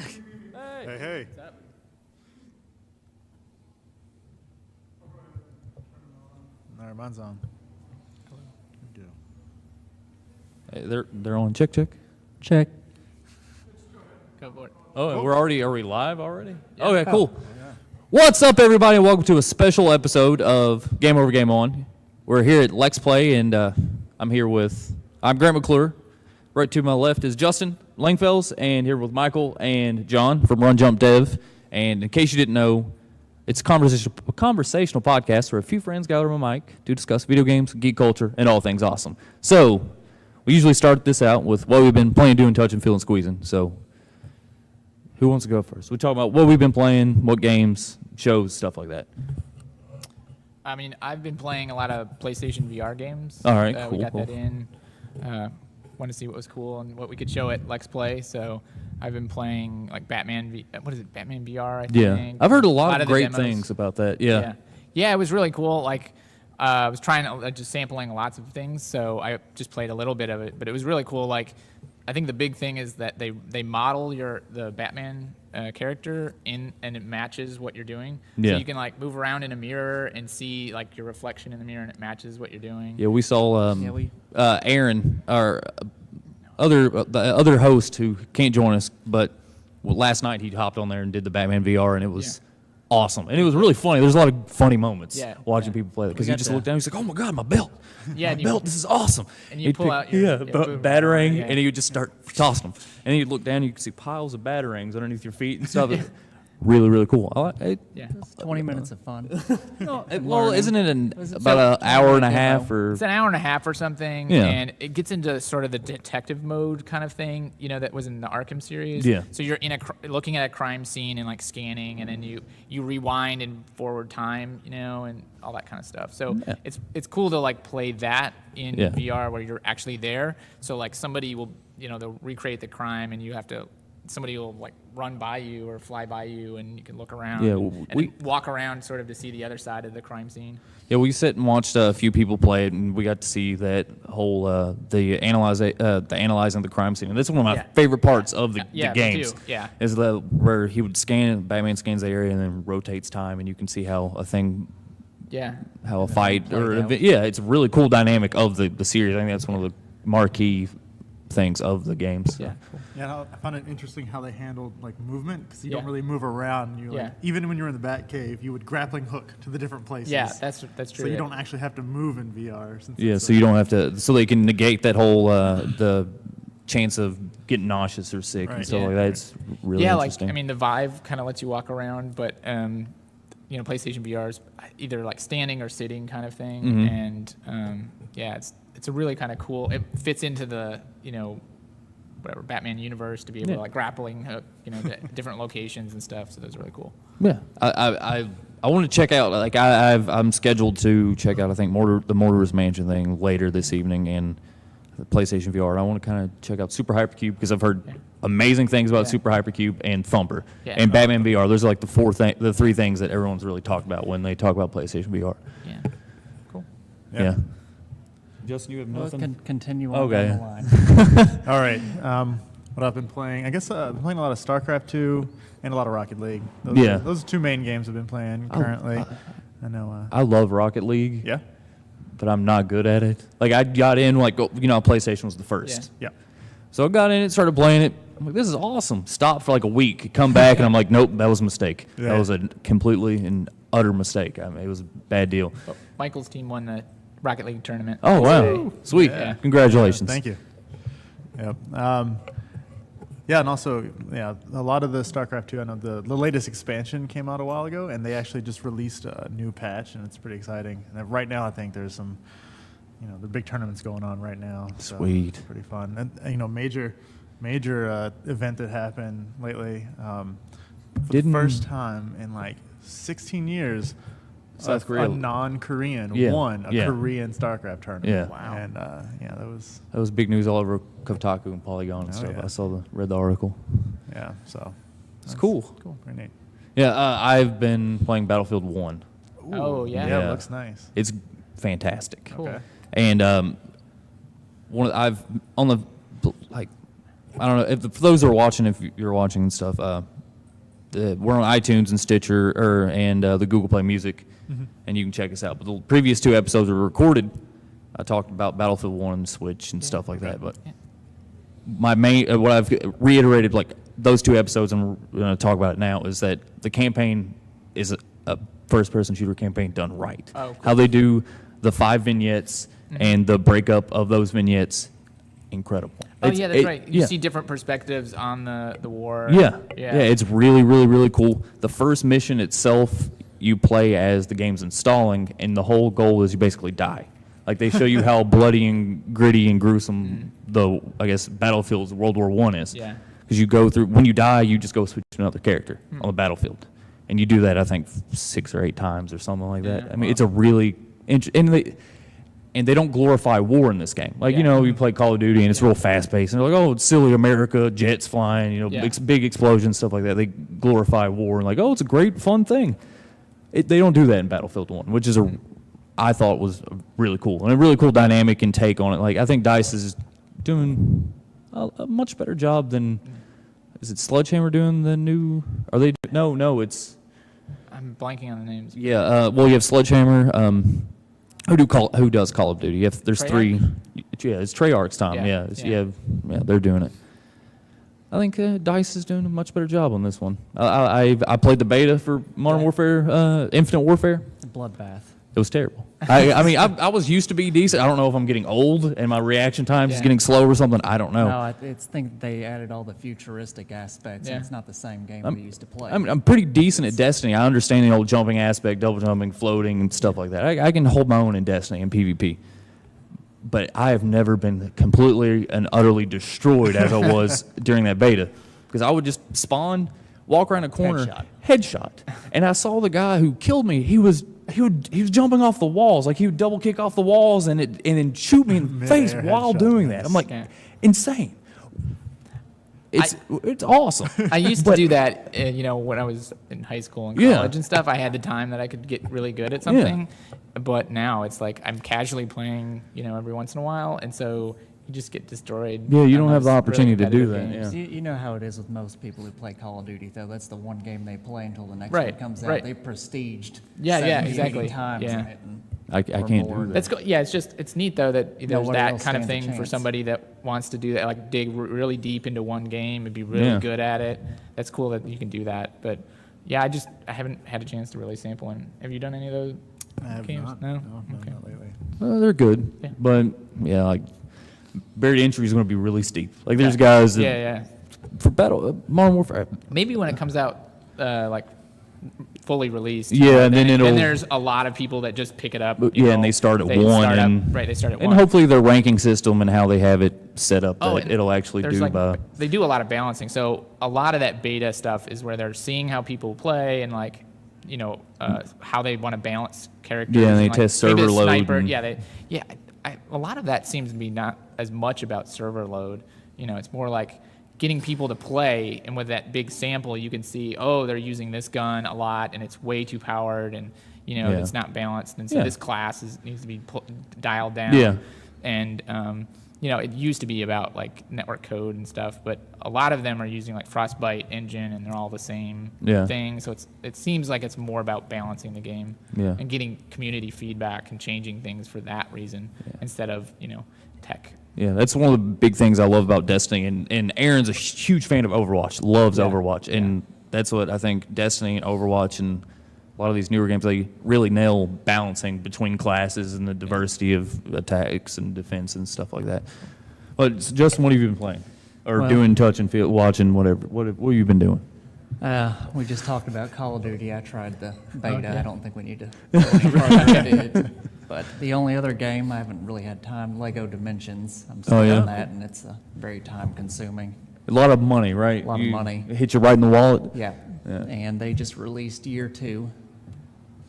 Hey. What's up? All right, mine's on. Hey, they're on. Check. Go for it. Oh, are we live already? Yeah. Okay, cool. What's up, everybody, and welcome to a special episode of Game Over, Game On. We're here at LexPlay, and I'm Grant McClure. Right to my left is Justin Langfels, and here with Michael and John from RunJumpDev. And in case you didn't know, it's a conversational podcast where a few friends gather on a mic to discuss video games, geek culture, and all things awesome. So, we usually start this out with what we've been playing, doing, touching, feeling, squeezing. So, who wants to go first? We talk about what we've been playing, what games, shows, stuff like that. I mean, I've been playing a lot of PlayStation VR games. All right, We got cool. that in. Wanted to see what was cool and what we could show at LexPlay. So I've been playing like Batman VR, I think. Yeah, I've heard a lot of the great demos. things about that. Yeah. Yeah, it was really cool. Like, I was just sampling lots of things, so I just played a little bit of it, but it was really cool. Like, I think the big thing is that they model the Batman character and it matches what you're doing. Yeah. So you can like move around in a mirror and see like your reflection in the mirror, and it matches what you're doing. Yeah, we saw Aaron, our the other host who can't join us, but last night he hopped on there and did the Batman VR, and it was awesome. And it was really funny. There's a lot of funny moments watching people play it because he just looked down. He's like, "Oh my god, my belt! Yeah, my belt! This is awesome!" And you pull out your batarang, yeah. and he would just start tossing them. And then you'd look down, and you could see piles of batarangs underneath your feet and stuff. Really, really cool. Yeah. It's 20 minutes of fun. Well, isn't it about an hour and a half or? It's an hour and a half or something, Yeah. and it gets into sort of the detective mode kind of thing, that was in the Arkham series. Yeah. So you're looking at a crime scene and like scanning, and then you rewind in forward time, and all that kind of stuff. So it's cool to like play that in VR where you're actually there. So like somebody will, they'll recreate the crime, and somebody will like run by you or fly by you, and you can look around and then walk around sort of to see the other side of the crime scene. Yeah, we sat and watched a few people play it, and we got to see that whole the analyzing the crime scene. And that's one of my favorite parts of the games. Me too. Yeah, is where he would scan, Batman scans the area and then rotates time, and you can see how a thing. Yeah. How a fight it's a really cool dynamic of the series. I think that's one of the marquee things of the games. Yeah. Cool. Yeah, I found it interesting how they handled like movement because you don't really move around. You like even when you're in the Batcave, you would grappling hook to the different places. Yeah, that's true. So you don't actually have to move in VR. So you don't have to. So they can negate that whole the chance of getting nauseous or sick and stuff like that. It's really interesting. Like the Vive kind of lets you walk around, but PlayStation VR is either like standing or sitting kind of thing, and it's a really kind of cool. It fits into the whatever Batman universe to be able to like grappling hook to different locations and stuff. So that's really cool. Yeah, I want to check out. Like I'm scheduled to check out. I think the Mortar's Mansion thing later this evening and the PlayStation VR. I want to kind of check out Super Hypercube because I've heard amazing things about Super Hypercube and Thumper and Batman VR. Those are like the three things that everyone's really talked about when they talk about PlayStation VR. Yeah, cool. Yeah. Justin, you have nothing? Continue on Okay. down the line. All right. What I've been playing, I guess I've been playing a lot of StarCraft 2 and a lot of Rocket League. Those are two main games I've been playing currently. I know. I love Rocket League. Yeah. But I'm not good at it. Like I got in PlayStation was the first. Yeah. So I got in it, started playing it. I'm like, this is awesome. Stopped for like a week, come back, and I'm like, nope, that was a mistake. Yeah. That was a completely and utter mistake. I mean, it was a bad deal. Well, Michael's team won the Rocket League tournament. Oh, wow. Sweet. Yeah. Congratulations. Thank you. Yep. And also, a lot of the StarCraft 2, I know the latest expansion came out a while ago, and they actually just released a new patch, and it's pretty exciting. And right now, I think there's some, the big tournaments going on right now. So Sweet. it's pretty fun. And, major event that happened lately, for the first time in like 16 years, South Korea, a non-Korean won a Korean StarCraft tournament. Yeah. Wow. And that was big news all over Kotaku and Polygon and stuff. yeah. I read the article. Yeah, so It's cool. Cool, very neat. Yeah, I've been playing Battlefield 1. Oh, yeah? Yeah, it looks nice. It's fantastic. Cool. Okay. And I've on the like I don't know if for those who are watching, if you're watching and stuff, we're on iTunes and Stitcher and the Google Play Music, and you can check us out. But the previous 2 episodes were recorded. I talked about Battlefield 1 and Switch and stuff like that. But my main, what I've reiterated, like those 2 episodes, and we're going to talk about it now, is that the campaign is a first-person shooter campaign done right. Oh, cool. How they do the 5 vignettes and the breakup of those vignettes, incredible. Oh, yeah, that's right. You see different perspectives on the war. Yeah, it's really, really, really cool. The first mission itself, you play as the game's installing, and the whole goal is you basically die. Like, they show you how bloody and gritty and gruesome the, I guess, Battlefield's World War I is. Yeah. Because you go through, when you die, you just go switch to another character on the battlefield. And you do that, I think, 6 or 8 times or something like that. Yeah, I mean, it's a really interesting, and they don't glorify war in this game. Like, you know, you play Call of Duty and it's real fast-paced, and they're like, oh, it's silly America, jets flying, you know, big explosions, stuff like that. They glorify war and like, oh, it's a great, fun thing. They don't do that in Battlefield 1, which is I thought was really cool, and a really cool dynamic and take on it. Like, I think DICE is doing a much better job than, is it Sledgehammer doing the new, are they, no, it's, I'm blanking on the names. yeah, well, you have Sledgehammer, who does Call of Duty? There's Treyarch? 3. Yeah, it's Treyarch's time. Yeah, they're doing it. I think DICE is doing a much better job on this one. I played the beta for Modern Warfare, Infinite Warfare. It's a bloodbath. It was terrible. I mean, I was used to be decent. I don't know if I'm getting old and my reaction time is getting slow or something. I don't know. No, I think they added all the futuristic aspects, and it's not the same game we used to play. I mean, I'm pretty decent at Destiny. I understand the old jumping aspect, double jumping, floating, and stuff like that. I can hold my own in Destiny and PvP. But I have never been completely and utterly destroyed as I was during that beta. Because I would just spawn, walk around a corner, headshot. And I saw the guy who killed me. He was jumping off the walls. Like, he would double kick off the walls and then shoot me in the face while doing that. I'm like, insane. It's awesome. I used to do that, you know, when I was in high school and college and stuff. I had the time that I could get really good at something. But now it's like I'm casually playing, you know, every once in a while, and so you just get destroyed. Yeah, you don't have the opportunity to do that. Yeah. You know how it is with most people who play Call of Duty, though. That's the one game they play until the next one comes out. They prestiged 70, exactly. 80 times in it. And I can't do that. That's it's neat though that there's that kind of thing for somebody that wants to do that, like dig really deep into one game and be really good at it. That's cool that you can do that. But yeah, I haven't had a chance to really sample. And have you done any of those games? Not. No, Okay. Not lately. Well, they're good, but like barrier to entry is going to be really steep. Like, there's guys that for Modern Warfare. Maybe when it comes out like fully released. Yeah, and then there's a lot of people that just pick it up. And they start at 1. They start at 1. And hopefully their ranking system and how they have it set up, it'll actually do they do a lot of balancing. So a lot of that beta stuff is where they're seeing how people play and, like, you know, how they want to balance characters. Yeah, and they like, test server load. Sniper, a lot of that seems to be not as much about server load. You know, it's more like getting people to play, and with that big sample, you can see, oh, they're using this gun a lot, and it's way too powered, and, you know, it's not balanced, and so this class needs to be dialed down. Yeah. And, you know, it used to be about, like, network code and stuff, but a lot of them are using, like, Frostbite engine, and they're all the same thing. So it seems like it's more about balancing the game and getting community feedback and changing things for that reason instead of, you know, tech. Yeah, that's one of the big things I love about Destiny. And Aaron's a huge fan of Overwatch, loves Overwatch. And that's what I think Destiny and Overwatch and a lot of these newer games, they really nail balancing between classes and the diversity of attacks and defense and stuff like that. But Justin, what have you been playing? Or doing, touching, feel, watching, whatever. What have you been doing? We just talked about Call of Duty. I tried the beta. I don't think we need to go any farther into it. But the only other game I haven't really had time, Lego Dimensions. I'm still on that, and it's very time-consuming. A lot of money, right? A lot of money. It hit you right in the wallet? Yeah. And they just released Year 2,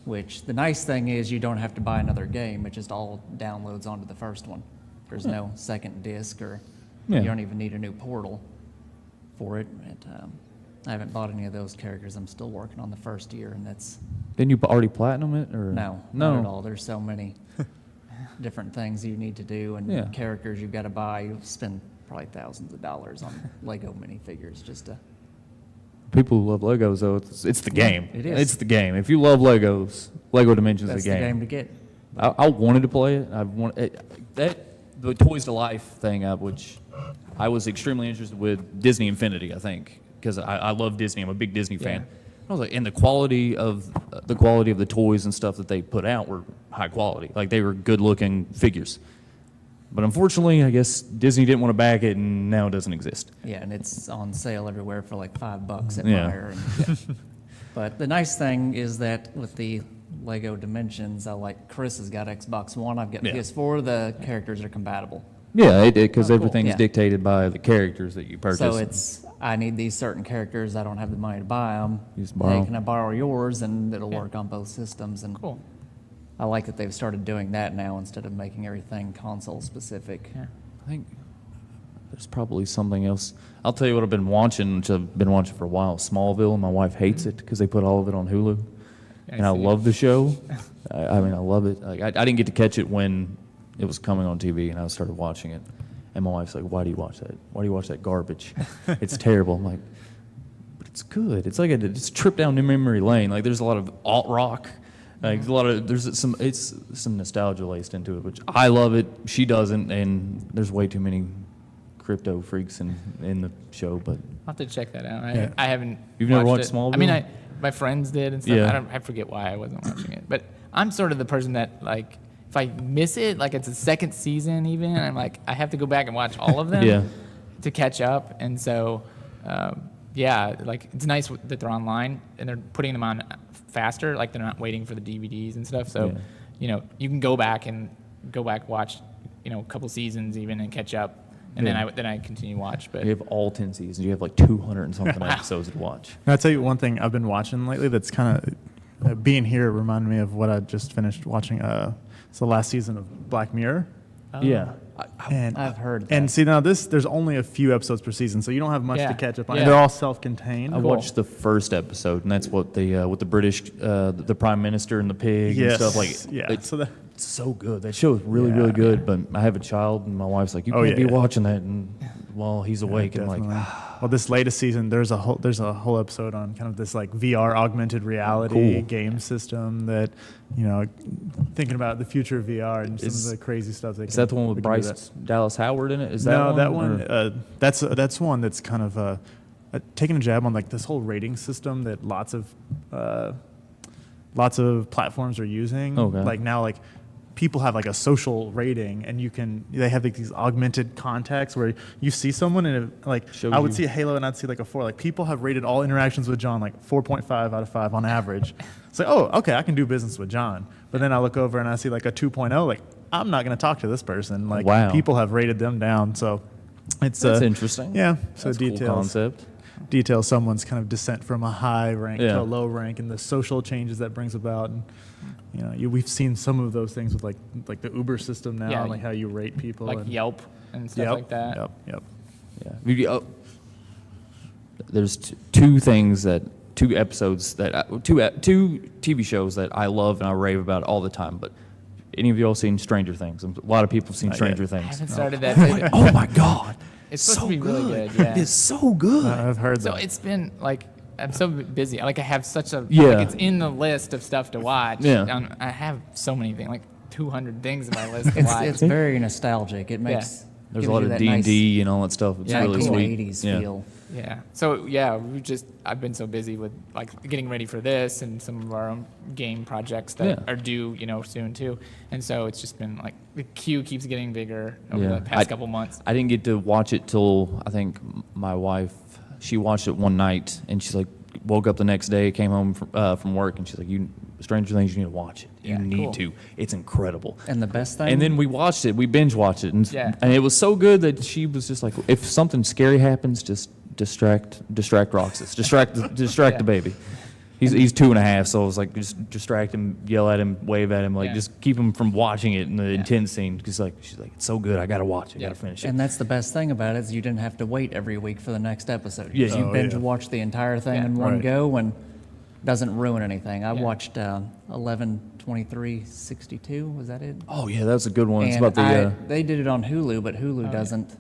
which the nice thing is you don't have to buy another game. It just all downloads onto the first one. There's no second disc, or you don't even need a new portal for it. I haven't bought any of those characters. I'm still working on the first year, and that's... Didn't you already platinum it? Or No, not at all. There's so many different things you need to do and characters you've got to buy. You spend probably thousands of dollars on Lego minifigures just to. People who love Legos, though, it's the game. it is. It's the game. If you love Legos, Lego Dimensions That's is the game. the game to get. I wanted to play it. The Toys to Life thing, which I was extremely interested with Disney Infinity, I think, because I love Disney. I'm a big Disney fan. I was like, and the quality of the toys and stuff that they put out were high quality. Like they were good looking figures. But unfortunately, I guess Disney didn't want to back it, and now it doesn't exist. Yeah, and it's on sale everywhere for like $5 at Yeah. Meijer. But the nice thing is that with the Lego Dimensions, Chris has got Xbox One, I've got Yeah. PS4, the characters are compatible. Yeah, because Oh, cool. everything's Yeah. dictated by the characters that you purchase. So it's, I need these certain characters, I don't have the money to buy them. You just borrow. Hey, can I borrow yours? And it'll work on both systems. And Cool. I like that they've started doing that now instead of making everything console specific. Yeah. I think there's probably something else. I'll tell you what I've been watching, which I've been watching for a while. Smallville. My wife hates it because they put all of it on Hulu, and I see. love the show. I mean, I love it. Like, I didn't get to catch it when it was coming on TV, and I started watching it. And my wife's like, "Why do you watch that? Why do you watch that garbage? It's terrible." I'm like, "But it's good. It's like it's a trip down memory lane. Like there's a lot of alt rock." Like a lot of it's some nostalgia laced into it, which I love it. She doesn't, and there's way too many crypto freaks in the show. But I'll have to check that out. Yeah. I haven't. You've never watched it. Smallville? I mean, my friends did and stuff. Yeah. I forget why I wasn't watching it, but I'm sort of the person that like if I miss it, like it's a second season even, I'm like I have to go back and watch all of them Yeah. to catch up, and so. Yeah, like it's nice that they're online and they're putting them on faster. Like they're not waiting for the DVDs and stuff. So, Yeah. you can go back watch, a couple seasons even and catch up, and Yeah. then I continue watch. But you have all 10 seasons. You have like 200 and something episodes to watch. Can I tell you one thing I've been watching lately that's kind of being here reminded me of what I just finished watching. It's the last season of Black Mirror. Yeah. And I've heard And that. see now there's only a few episodes per season, so you don't have much Yeah. to catch up on. Yeah. And they're all self-contained. I watched the first episode, and that's what with the British, the Prime Minister and the pig and Yes. stuff. Like, Yeah. it's So that- so good. That show is really, Yeah. really good. But I have a child, and my wife's like, "You Oh, can't yeah, be yeah. watching that." And while he's awake, and Definitely. like, well, this latest season, there's a whole episode on kind of this like VR augmented reality Cool. game system that, thinking about the future of VR and some of the crazy stuff. is that the one with they can do Bryce Dallas Howard in it? Is No, that that one? one. or- That's one that's kind of taking a jab on like this whole rating system that lots of platforms are using. Okay. Like now, like people have like a social rating, and they have like these augmented contacts where you see someone and it, like Shows I would you. see a Halo and I'd see like a 4. Like people have rated all interactions with John like 4.5 out of 5 on average. It's like, oh, okay, I can do business with John. But then I look over and I see like a 2.0. Like I'm not going to talk to this person. Like Wow. people have rated them down. So it's That's interesting. Yeah. So That's a cool concept. details someone's kind of descent from a high rank Yeah. to a low rank and the social changes that brings about. And we've seen some of those things with like the Uber system now, Yeah, and like how you rate people, like and Yelp and stuff Yep, like that. Yep. Yeah. There's two episodes two TV shows that I love and I rave about all the time. But any of y'all seen Stranger Things? A lot of people have seen Not Stranger yet. I Things. haven't started that. Oh my God! It's supposed so to be really good. Yeah. It's so good. I've heard So that. it's been like I'm so busy. Like I have such a Yeah. like it's in the list of stuff to watch. Yeah. I have so many things, like 200 things in my list to It's, watch. it's very nostalgic. It makes There's gives a lot you of that D&D and all that stuff. It's Yeah, really cool. sweet. 1980s Yeah. feel. Yeah. So yeah, I've been so busy with like getting ready for this and some of our own game projects that Yeah. are due, soon too. And so it's just been like the queue keeps getting bigger over Yeah. the past couple months. I didn't get to watch it till I think my wife. She watched it one night and she's like, woke up the next day, came home from work, and she's like, Stranger Things, you need to watch it. You Yeah, need cool. to. It's incredible. And the best thing. And then we watched it. We binge watched it, and Yeah. and it was so good that she was just like, if something scary happens, just distract Roxas, distract Yeah. the baby. He's 2.5, so I was like, just distract him, yell at him, wave at him, like Yeah. just keep him from watching it in the intense scene. Because she's like, it's so good, I gotta watch it, Yeah. gotta finish it. And that's the best thing about it is you didn't have to wait every week for the next episode. Yeah. You Oh, binge yeah. watch the entire thing Yeah. in one Right. go and doesn't ruin anything. I Yeah. watched 11/23/62. Was that it? Oh yeah, that was a good one. It's And about the they did it on Hulu, but Hulu yeah. doesn't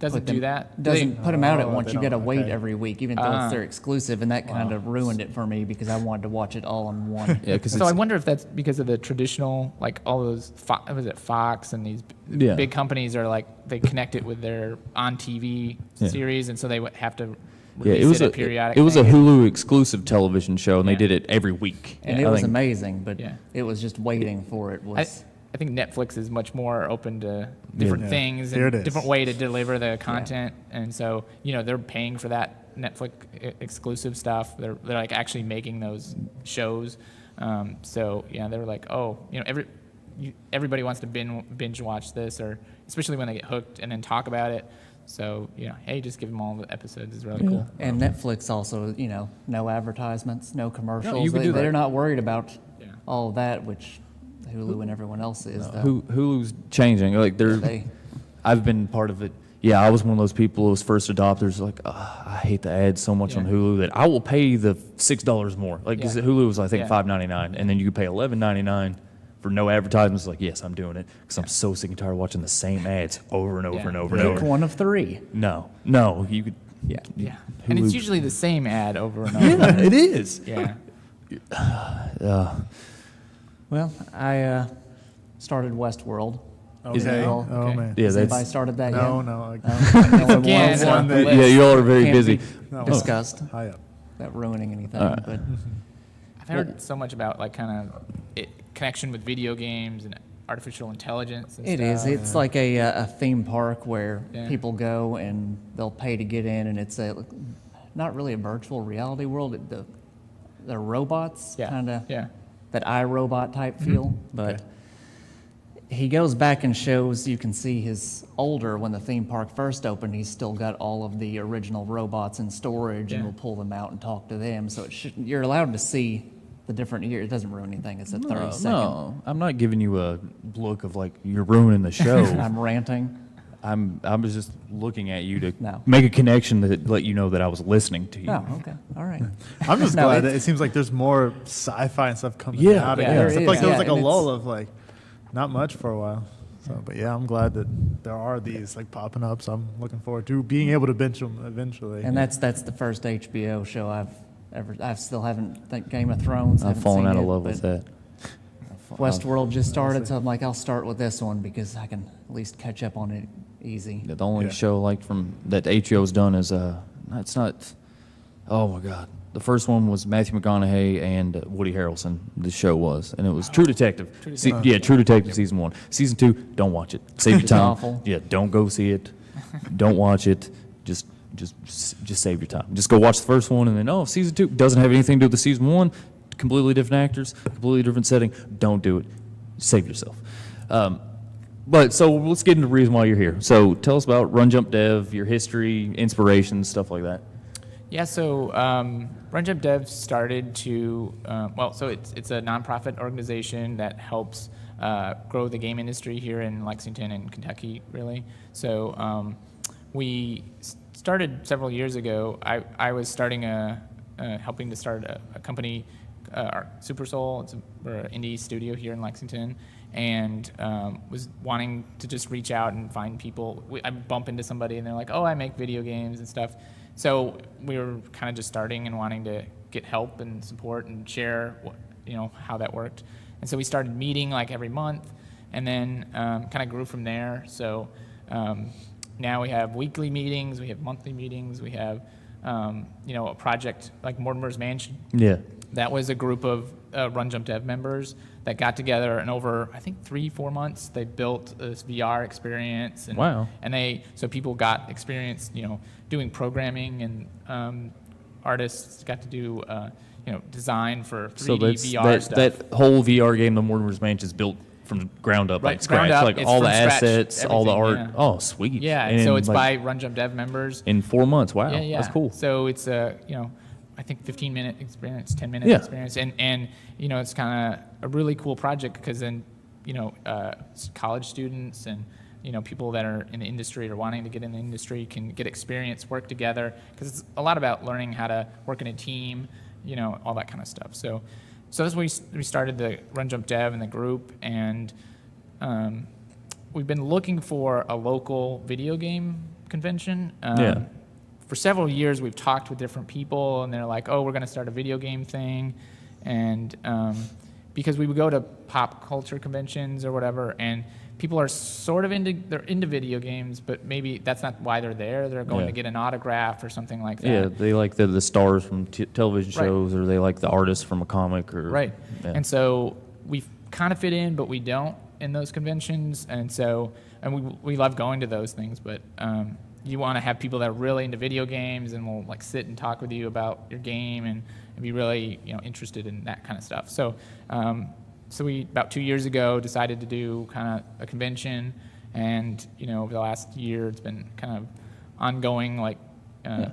Doesn't do that? Doesn't put them out at Oh, once. they You got to don't, wait okay. every week, even though it's their exclusive, and that kind of ruined it for me because I wanted to watch it all in one. Yeah, because So I wonder if that's because of the traditional, like all those, was it Fox and these Yeah. big companies are like, they connect it with their on TV Yeah. series, and so they would have to yeah, release it was it a at periodic. it was a thing. Hulu exclusive television show, and they Yeah. did it every week. And I it was think- amazing, but Yeah. it was just waiting for it was. I think Netflix is much more open to different Yeah. things Here and it is. different way to deliver the content, and so they're paying for that Netflix exclusive stuff. They're like actually making those shows. So yeah, they were like, oh, everybody wants to binge watch this, or especially when they get hooked and then talk about it. So hey, just give them all the episodes is really cool. And Netflix also, no advertisements, no commercials. you could do that. They're not worried about Yeah. all of that, which Hulu and everyone else is. though. Hulu's changing. Like They- I've been part of it. Yeah, I was one of those people who was first adopters. Like, I hate the ads so much on Yeah. Hulu that I will pay the $6 more. Like, 'cause Yeah. Hulu was I think Yeah. $5.99, and then you could pay $11.99 for no advertisements. Like, yes, I'm doing it because I'm so sick and tired of watching the same ads over and over Yeah. and over and Pick over. one of three. No, you could. Yeah. Yeah, and it's Hulu- usually the same ad over and over. Yeah, it is. Yeah. Well, I started Westworld. Okay. Well, Oh okay. man. Yeah, Has anybody that's. started that No, yet? no. Again, One on the that- list. Yeah, you all are very Can't busy. be No. discussed. High up. That ruining anything, All right. but I've heard so much about like kind of connection with video games and artificial intelligence. And it is. stuff. It's like a theme park where Yeah. people go and they'll pay to get in, and it's not really a virtual reality world. The robots, Yeah. kind of Yeah. that iRobot type feel, but. Okay. He goes back and shows, you can see his older, when the theme park first opened, he's still got all of the original robots in storage and Yeah. will pull them out and talk to them. So you're allowed to see the different years. It doesn't ruin anything. It's a 30-second. No, I'm not giving you a look of like you're ruining the show. I'm ranting. I was just looking at you to No. make a connection that let you know that I was listening to you. Oh, okay. All right. I'm just No, glad that it's- it seems like there's more sci-fi and stuff coming Yeah. out Yeah, again. there I feel is, like there was yeah, like a and lull of like not much for a while. So, but yeah, I'm glad that there are these like popping up. So I'm looking forward to being able to binge them eventually. And that's the first HBO show I've ever. I still haven't. Game of Thrones. I've haven't fallen seen out of it, love but with that. Westworld just started, so I'm like, I'll start with this one because I can at least catch up on it easy. The only Yeah. show like from that HBO's done is it's not. Oh my God, the first one was Matthew McConaughey and Woody Harrelson. The show was, and it was True Detective. True Detective season 1. Season 2, don't watch it. Save your It's time. awful. Yeah, don't go see it. Don't watch it. Just save your time. Just go watch the first one, and then season 2 doesn't have anything to do with the season 1. Completely different actors, completely different setting. Don't do it. Save yourself. But so let's get into the reason why you're here. So tell us about RunJumpDev, your history, inspiration, stuff like that. Yeah, so RunJumpDev started to, so it's a nonprofit organization that helps grow the game industry here in Lexington and Kentucky, really. So we started several years ago. I was starting helping to start a company, Super Soul. We're an indie studio here in Lexington, and was wanting to just reach out and find people. I bump into somebody and they're like, "Oh, I make video games and stuff." So we were kind of just starting and wanting to get help and support and share, how that worked. And so we started meeting like every month, and then kind of grew from there. So now we have weekly meetings, we have monthly meetings, we have a project like Mortimer's Mansion. Yeah. That was a group of RunJumpDev members that got together, and over I think 3-4 months they built this VR experience. And, Wow. And so people got experience, doing programming, and artists got to do design for 3D So VR stuff. that whole VR game, The Mortimer's Mansion, is built from the ground up, Right, like scratch, ground up, like it's all the from scratch, assets, all the art. everything, yeah. Oh, sweet. Yeah, And so it's like, by RunJumpDev members. in 4 months. Wow, Yeah, yeah. that's cool. So it's I think 15-minute experience, 10-minute Yeah. experience, and it's kind of a really cool project because then college students and people that are in the industry or wanting to get in the industry can get experience, work together, because it's a lot about learning how to work in a team, all that kind of stuff. So that's when we started the RunJumpDev and the group, and we've been looking for a local video game convention. Yeah. For several years, we've talked with different people, and they're like, "Oh, we're going to start a video game thing," and because we would go to pop culture conventions or whatever, and people are sort of into video games, but maybe that's not why they're there. They're going to get an autograph or something like that. Yeah, they like the stars from television Right. shows, or they like the artists from a comic, or Right. Yeah. And so we kind of fit in, but we don't in those conventions. And so, and we love going to those things, but you want to have people that are really into video games and will like sit and talk with you about your game and be really, interested in that kind of stuff. So, so we, about 2 years ago, decided to do kind of a convention, and, over the last year, it's been kind of ongoing, like,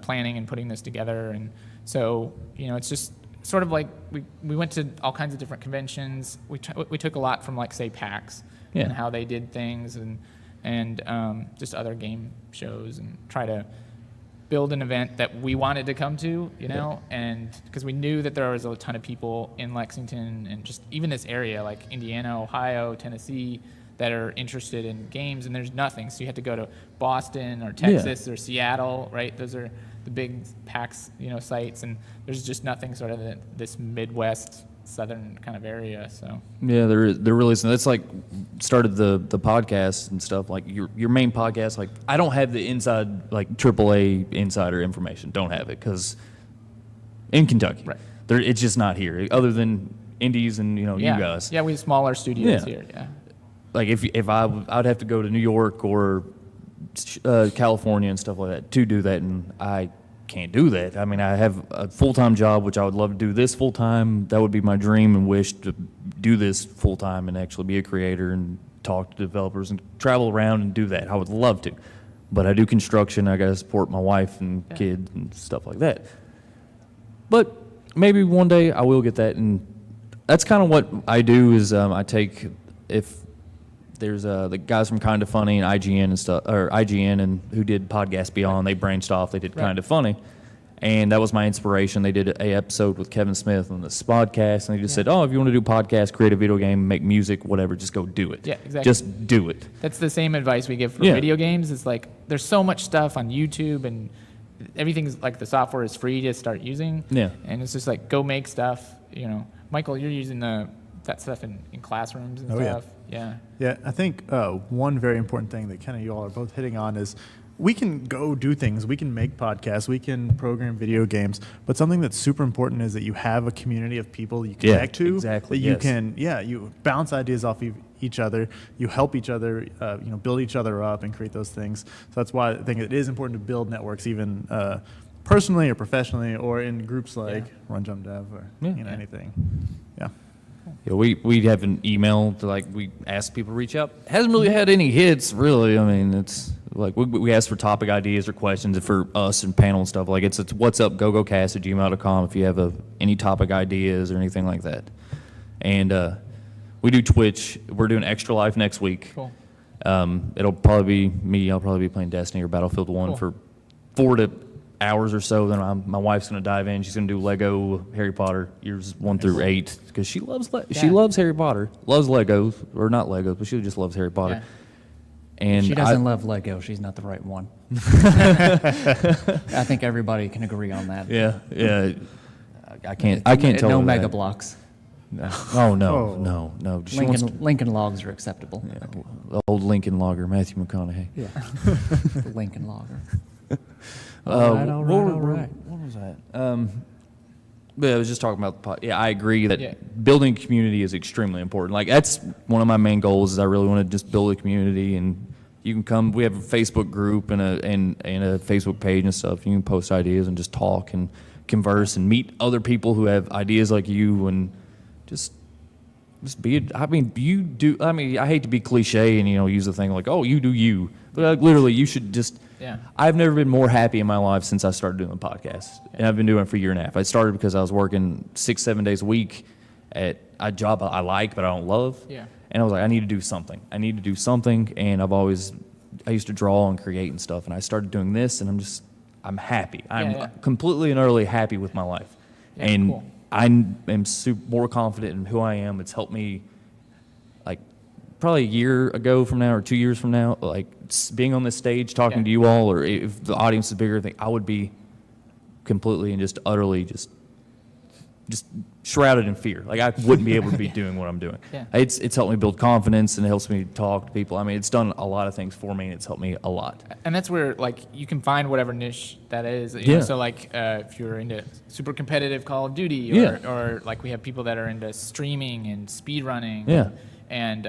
planning and putting this together. And so, it's just sort of like we went to all kinds of different conventions. We took a lot from, like, say, PAX and how they did things, and just other game shows, and try to build an event that we wanted to come to, and because we knew that there was a ton of people in Lexington and just even this area, like Indiana, Ohio, Tennessee, that are interested in games, and there's nothing. So you have to go to Boston or Texas or Seattle, right? Those are the big PAX, sites, and there's just nothing sort of this Midwest, Southern kind of area. So Yeah, there really isn't. That's like started the podcast and stuff. Like your main podcast. Like I don't have the inside like AAA insider information. Don't have it because in Kentucky, Right. It's just not here. Other than indies and you guys. Yeah, we have smaller studios here. Yeah. Like if I'd have to go to New York or California and stuff like that to do that, and I can't do that. I mean, I have a full-time job, which I would love to do this full-time. That would be my dream and wish, to do this full-time and actually be a creator and talk to developers and travel around and do that. I would love to. But I do construction. I got to support my wife and kids and stuff like that. But maybe one day I will get that. And that's kind of what I do is I take, if there's the guys from Kinda Funny and IGN and stuff, or IGN and who did Podcast Beyond, they branched off, they did Kinda Funny. And that was my inspiration. They did a episode with Kevin Smith on this podcast, and they just said, "Oh, if you want to do a podcast, create a video game, make music, whatever, just go do it. Yeah, exactly. Just do it." That's the same advice we give for video games. It's like there's so much stuff on YouTube, and everything's like the software is free to start using. Yeah. And it's just like go make stuff. Michael, you're using that stuff in classrooms and stuff. Yeah. Yeah, I think one very important thing that kind of you all are both hitting on is we can go do things. We can make podcasts. We can program video games. But something that's super important is that you have a community of people you connect to. Exactly. That you can, you bounce ideas off of each other. You help each other, build each other up and create those things. So that's why I think it is important to build networks, even personally or professionally, or in groups like RunJumpDev or anything. Yeah. Yeah, we have an email to we ask people to reach out. Hasn't really had any hits, really. I mean, it's like we ask for topic ideas or questions for us and panel and stuff. Like it's what's up gogocast@gmail.com if you have any topic ideas or anything like that. And we do Twitch. We're doing Extra Life next week. Cool. It'll probably be me. I'll probably be playing Destiny or Battlefield 1 for 4 hours or so. Then my wife's going to dive in. She's going to do Lego Harry Potter years 1 through 8 because she loves she loves Harry Potter, loves Legos, or not Legos, but she just loves Harry Potter. Yeah. And She doesn't love Lego. She's not the right one. I think everybody can agree on that. Yeah. I can't tell No her Mega that. Blocks. Oh no. She wants Lincoln Logs are acceptable. the old Lincoln Logger, Matthew McConaughey. Yeah. The Lincoln Logger. All right. What was that? But I was just talking about the pod. Yeah, I agree that Yeah. building a community is extremely important. Like that's one of my main goals. Is I really want to just build a community, and you can come. We have a Facebook group and a Facebook page and stuff. You can post ideas and just talk and converse and meet other people who have ideas like you, and just be. I mean, you do. I mean, I hate to be cliche and use the thing like, "Oh, you do you," but literally, you should just. Yeah. I've never been more happy in my life since I started doing the podcast. And I've been doing it for a year and a half. I started because I was working 6-7 days a week at a job I like but I don't love. Yeah. And I was like, I need to do something. And I used to draw and create and stuff. And I started doing this, and I'm happy. I'm completely and utterly happy with my life. Yeah, and cool. I am more confident in who I am. It's helped me probably a year ago from now or 2 years from now, like being on this stage talking to you all, or if the audience is bigger, I would be completely and just utterly just shrouded in fear. Like I wouldn't be able to be doing what I'm doing. Yeah. It's helped me build confidence and it helps me talk to people. I mean, it's done a lot of things for me and it's helped me a lot. And that's where like you can find whatever niche that is. You know, so like if you're into super competitive Call of Duty, or like we have people that are into streaming and speed running. Yeah. And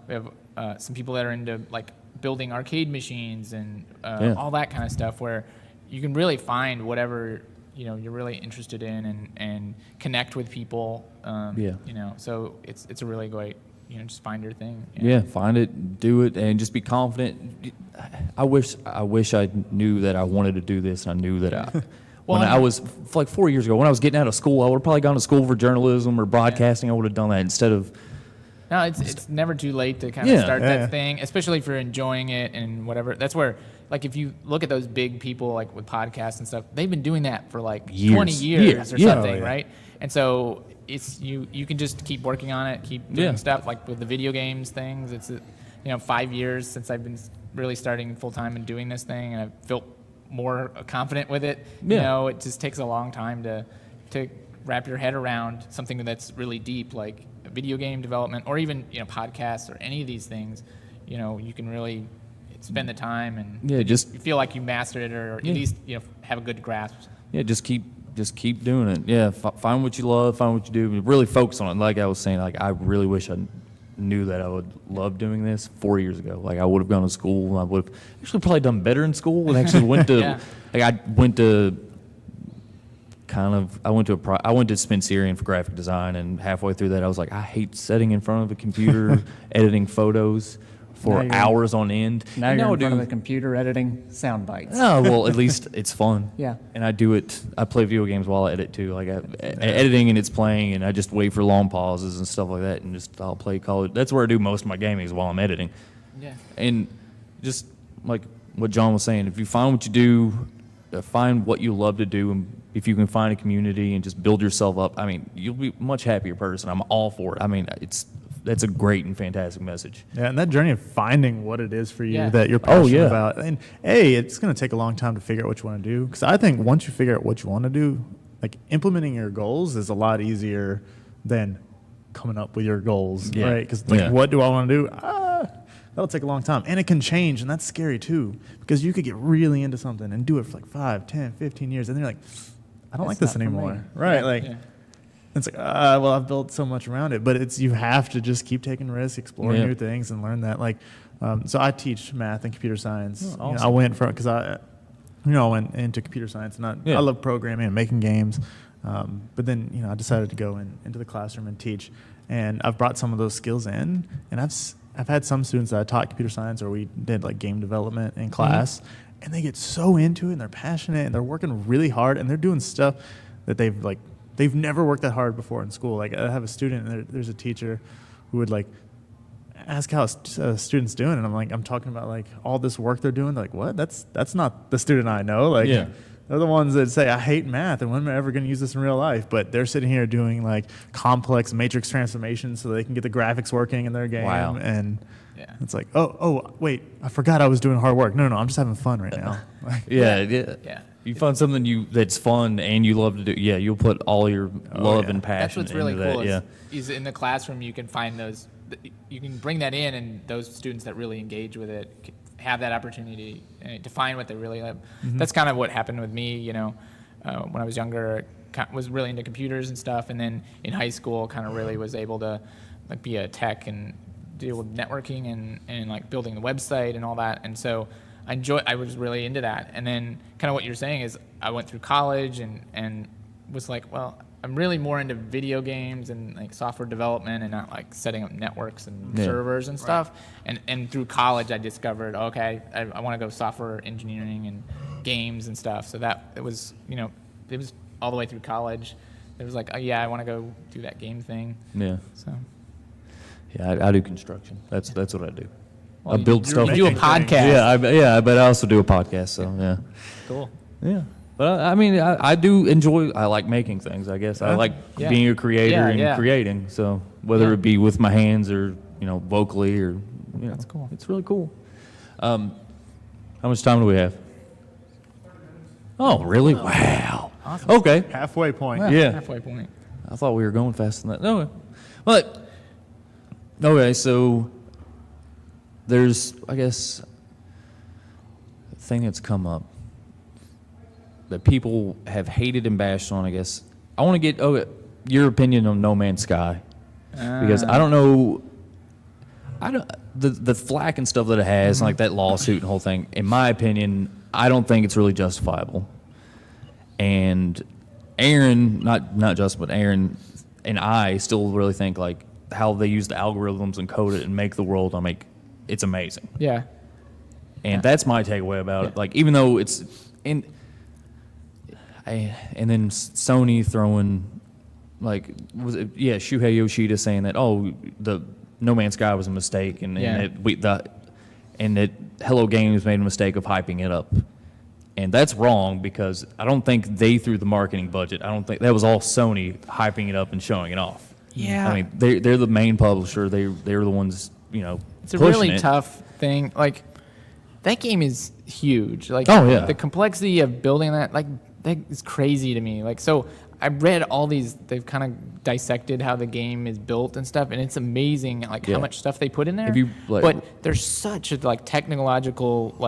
we have some people that are into like building arcade machines and all that kind of stuff, where you can really find whatever you're really interested in and connect with people. So it's a really great, just find your thing. Yeah, find it, do it, and just be confident. I wish I knew that I wanted to do this, and I knew that I was like 4 years ago when I was getting out of school, I would have probably gone to school for journalism or broadcasting. I would have done that instead of. No, it's never too late to kind of start that thing, especially if you're enjoying it and whatever. That's where, like, if you look at those big people, like with podcasts and stuff, they've been doing that for like 20 years or something, right? And so it's you can just keep working on it, keep doing stuff. Like with the video games things, it's 5 years since I've been really starting full time and doing this thing, and I've felt more confident with it. It just takes a long time to wrap your head around something that's really deep, like video game development, or even podcasts or any of these things. You can really spend the time and you feel like you mastered it, or at least have a good grasp. Yeah, just keep doing it. Yeah, find what you love, find what you do, really focus on it. Like I was saying, like I really wish I knew that I would love doing this 4 yees ago. Like I would have gone to school, and I would have actually probably done better in school, and actually went to I went to Spencerian for graphic design, and halfway through that I was like, I hate sitting in front of a computer editing photos for hours on end. Now you're in front of the computer editing sound bites. Oh, well, at least it's fun. Yeah. And I do it. I play video games while I edit too. Like editing and it's playing, and I just wait for long pauses and stuff like that, and I'll play Call of Duty. That's where I do most of my gaming, is while I'm editing. Yeah. And just like what John was saying, if you find what you do, find what you love to do, and if you can find a community and just build yourself up, I mean, you'll be a much happier person. I'm all for it. I mean, that's a great and fantastic message. Yeah, and that journey of finding what it is for you that you're passionate about. And it's going to take a long time to figure out what you want to do. Because I think once you figure out what you want to do, like implementing your goals is a lot easier than coming up with your goals, right? Because what do I want to do? That'll take a long time. And it can change, and that's scary too. Because you could get really into something and do it for like 5, 10, 15 years, and then you're like, I don't like this anymore. Right, it's like, well, I've built so much around it, but you have to just keep taking risks, explore new things, and learn that. Like, so I teach math and computer science. Oh, awesome. I went because I went into computer science, and I love programming and making games. But then I decided to go into the classroom and teach, and I've brought some of those skills in, and I've had some students that I taught computer science, or we did like game development in class, and they get so into it, and they're passionate, and they're working really hard, and they're doing stuff that they've never worked that hard before in school. Like I have a student, and there's a teacher who would like ask how a student's doing, and I'm talking about like all this work they're doing. They're like, what? That's not the student I know. Like they're the ones that say, I hate math, and when am I ever going to use this in real life? But they're sitting here doing like complex matrix transformations so they can get the graphics working in their game. Wow. And it's like, oh, wait, I forgot I was doing hard work. No, I'm just having fun right now. Yeah. You find something that's fun and you love to do. Yeah, you'll put all your love and passion. That's what's really into cool. That. Is in the classroom you can find those. You can bring that in, and those students that really engage with it have that opportunity to find what they really love. Mm-hmm. That's kind of what happened with me. When I was younger, I was really into computers and stuff, and then in high school, kind of really was able to like be a tech and deal with networking and like building the website and all that. And so I was really into that. And then kind of what you're saying is I went through college and was like, well, I'm really more into video games and like software development and not like setting up networks and servers and stuff. And through college, I discovered, okay, I want to go software engineering and games and stuff. So it was all the way through college. It was like, I want to go do that game thing. Yeah. So. Yeah, I do construction. That's what I do. Well, I build stuff. You do a podcast. But I also do a podcast. So yeah. Cool. Yeah. But I mean, I do enjoy. I like making things. I guess I like being a creator and creating. So whether it be with my hands or vocally or That's cool. It's really cool. How much time do we have? Oh, really? Wow. Awesome. Okay. Halfway point. Yeah. Halfway point. I thought we were going faster than that. No, but okay. So there's, I guess, a thing that's come up that people have hated and bashed on. I guess I want to get your opinion on No Man's Sky because I don't know. The flack and stuff that it has, like that lawsuit and whole thing. In my opinion, I don't think it's really justifiable. And Aaron, not Justin, but Aaron and I still really think like how they use the algorithms and code it and make the world. It's amazing. Yeah. And that's my takeaway about it. Like even though it's and then Sony throwing Shuhei Yoshida saying that the No Man's Sky was a mistake and that Hello Games made a mistake of hyping it up. And that's wrong because I don't think they threw the marketing budget. I don't think that was all Sony hyping it up and showing it off. Yeah. I mean, they're the main publisher. They're the ones, It's a pushing really it. tough thing. Like, that game is huge. Like, Oh, yeah. the complexity of building that is crazy to me. Like, so I read all these. They've kind of dissected how the game is built and stuff, and it's amazing. Like how much stuff they put in there. But there's such a technological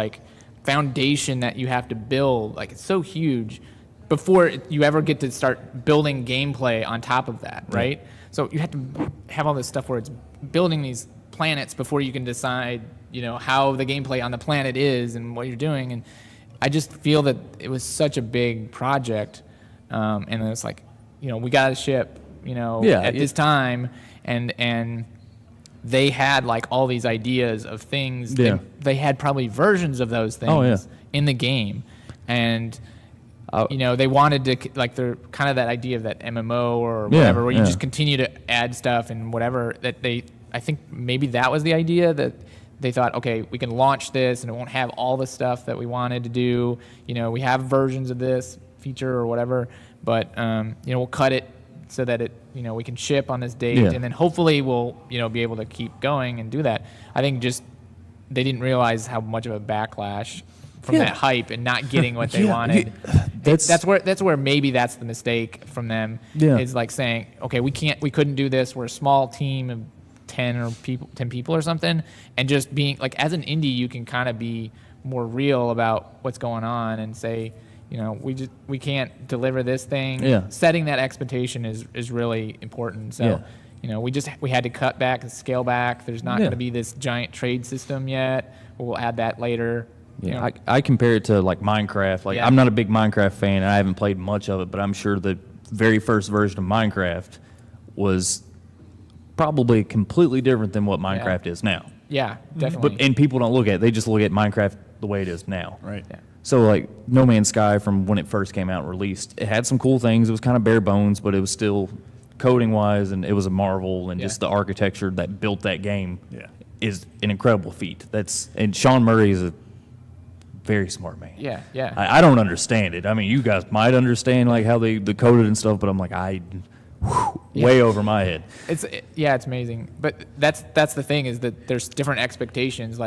foundation that you have to build. Like it's so huge before you ever get to start building gameplay on top of that, right? So you have to have all this stuff where it's building these planets before you can decide, how the gameplay on the planet is and what you're doing. And I just feel that it was such a big project, and then it's like, we got a ship, at this time, and they had all these ideas of things. Yeah. They had probably versions of those things in the game, and they wanted to they're kind of that idea of that MMO or whatever, where you just continue to add stuff and whatever. I think maybe that was the idea that they thought, okay, we can launch this and it won't have all the stuff that we wanted to do. We have versions of this feature or whatever, but we'll cut it so that we can ship on this date, and then hopefully we'll be able to keep going and do that. I think just they didn't realize how much of a backlash from that hype and not getting what they wanted. That's where maybe that's the mistake from them. Is saying, okay, we couldn't do this. We're a small team of 10 people or something, and just being as an indie, you can kind of be more real about what's going on and say, we can't deliver this thing. Setting that expectation is really important. So, we had to cut back and scale back. There's not going to be this giant trade system yet. We'll add that later. I compare it to Minecraft. I'm not a big Minecraft fan, and I haven't played much of it, but I'm sure the very first version of Minecraft was probably completely different than what Minecraft is now. Yeah, definitely. And people don't look at it. They just look at Minecraft the way it is now. Right. Yeah. So No Man's Sky from when it first came out and released, it had some cool things. It was kind of bare bones, but it was still coding wise, and it was a marvel, and just the architecture that built that game is an incredible feat. And Sean Murray is a very smart man. Yeah, yeah. I don't understand it. I mean, you guys might understand how they coded and stuff, but I'm way over my head. It's amazing. But that's the thing, is that there's different expectations.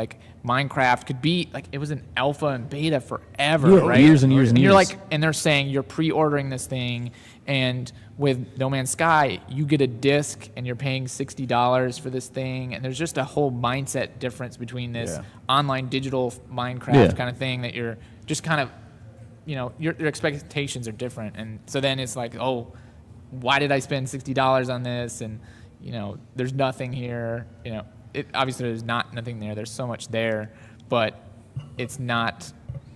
Minecraft could be it was an alpha and beta forever, right? Years and years and you're years. and they're saying you're pre-ordering this thing, and with No Man's Sky, you get a disc and you're paying $60 for this thing, and there's just a whole mindset difference between this online digital Minecraft kind of thing that you're just kind of, your expectations are different, and so then it's why did I spend $60 on this? And there's nothing here. Obviously there's nothing there. There's so much there, but it's not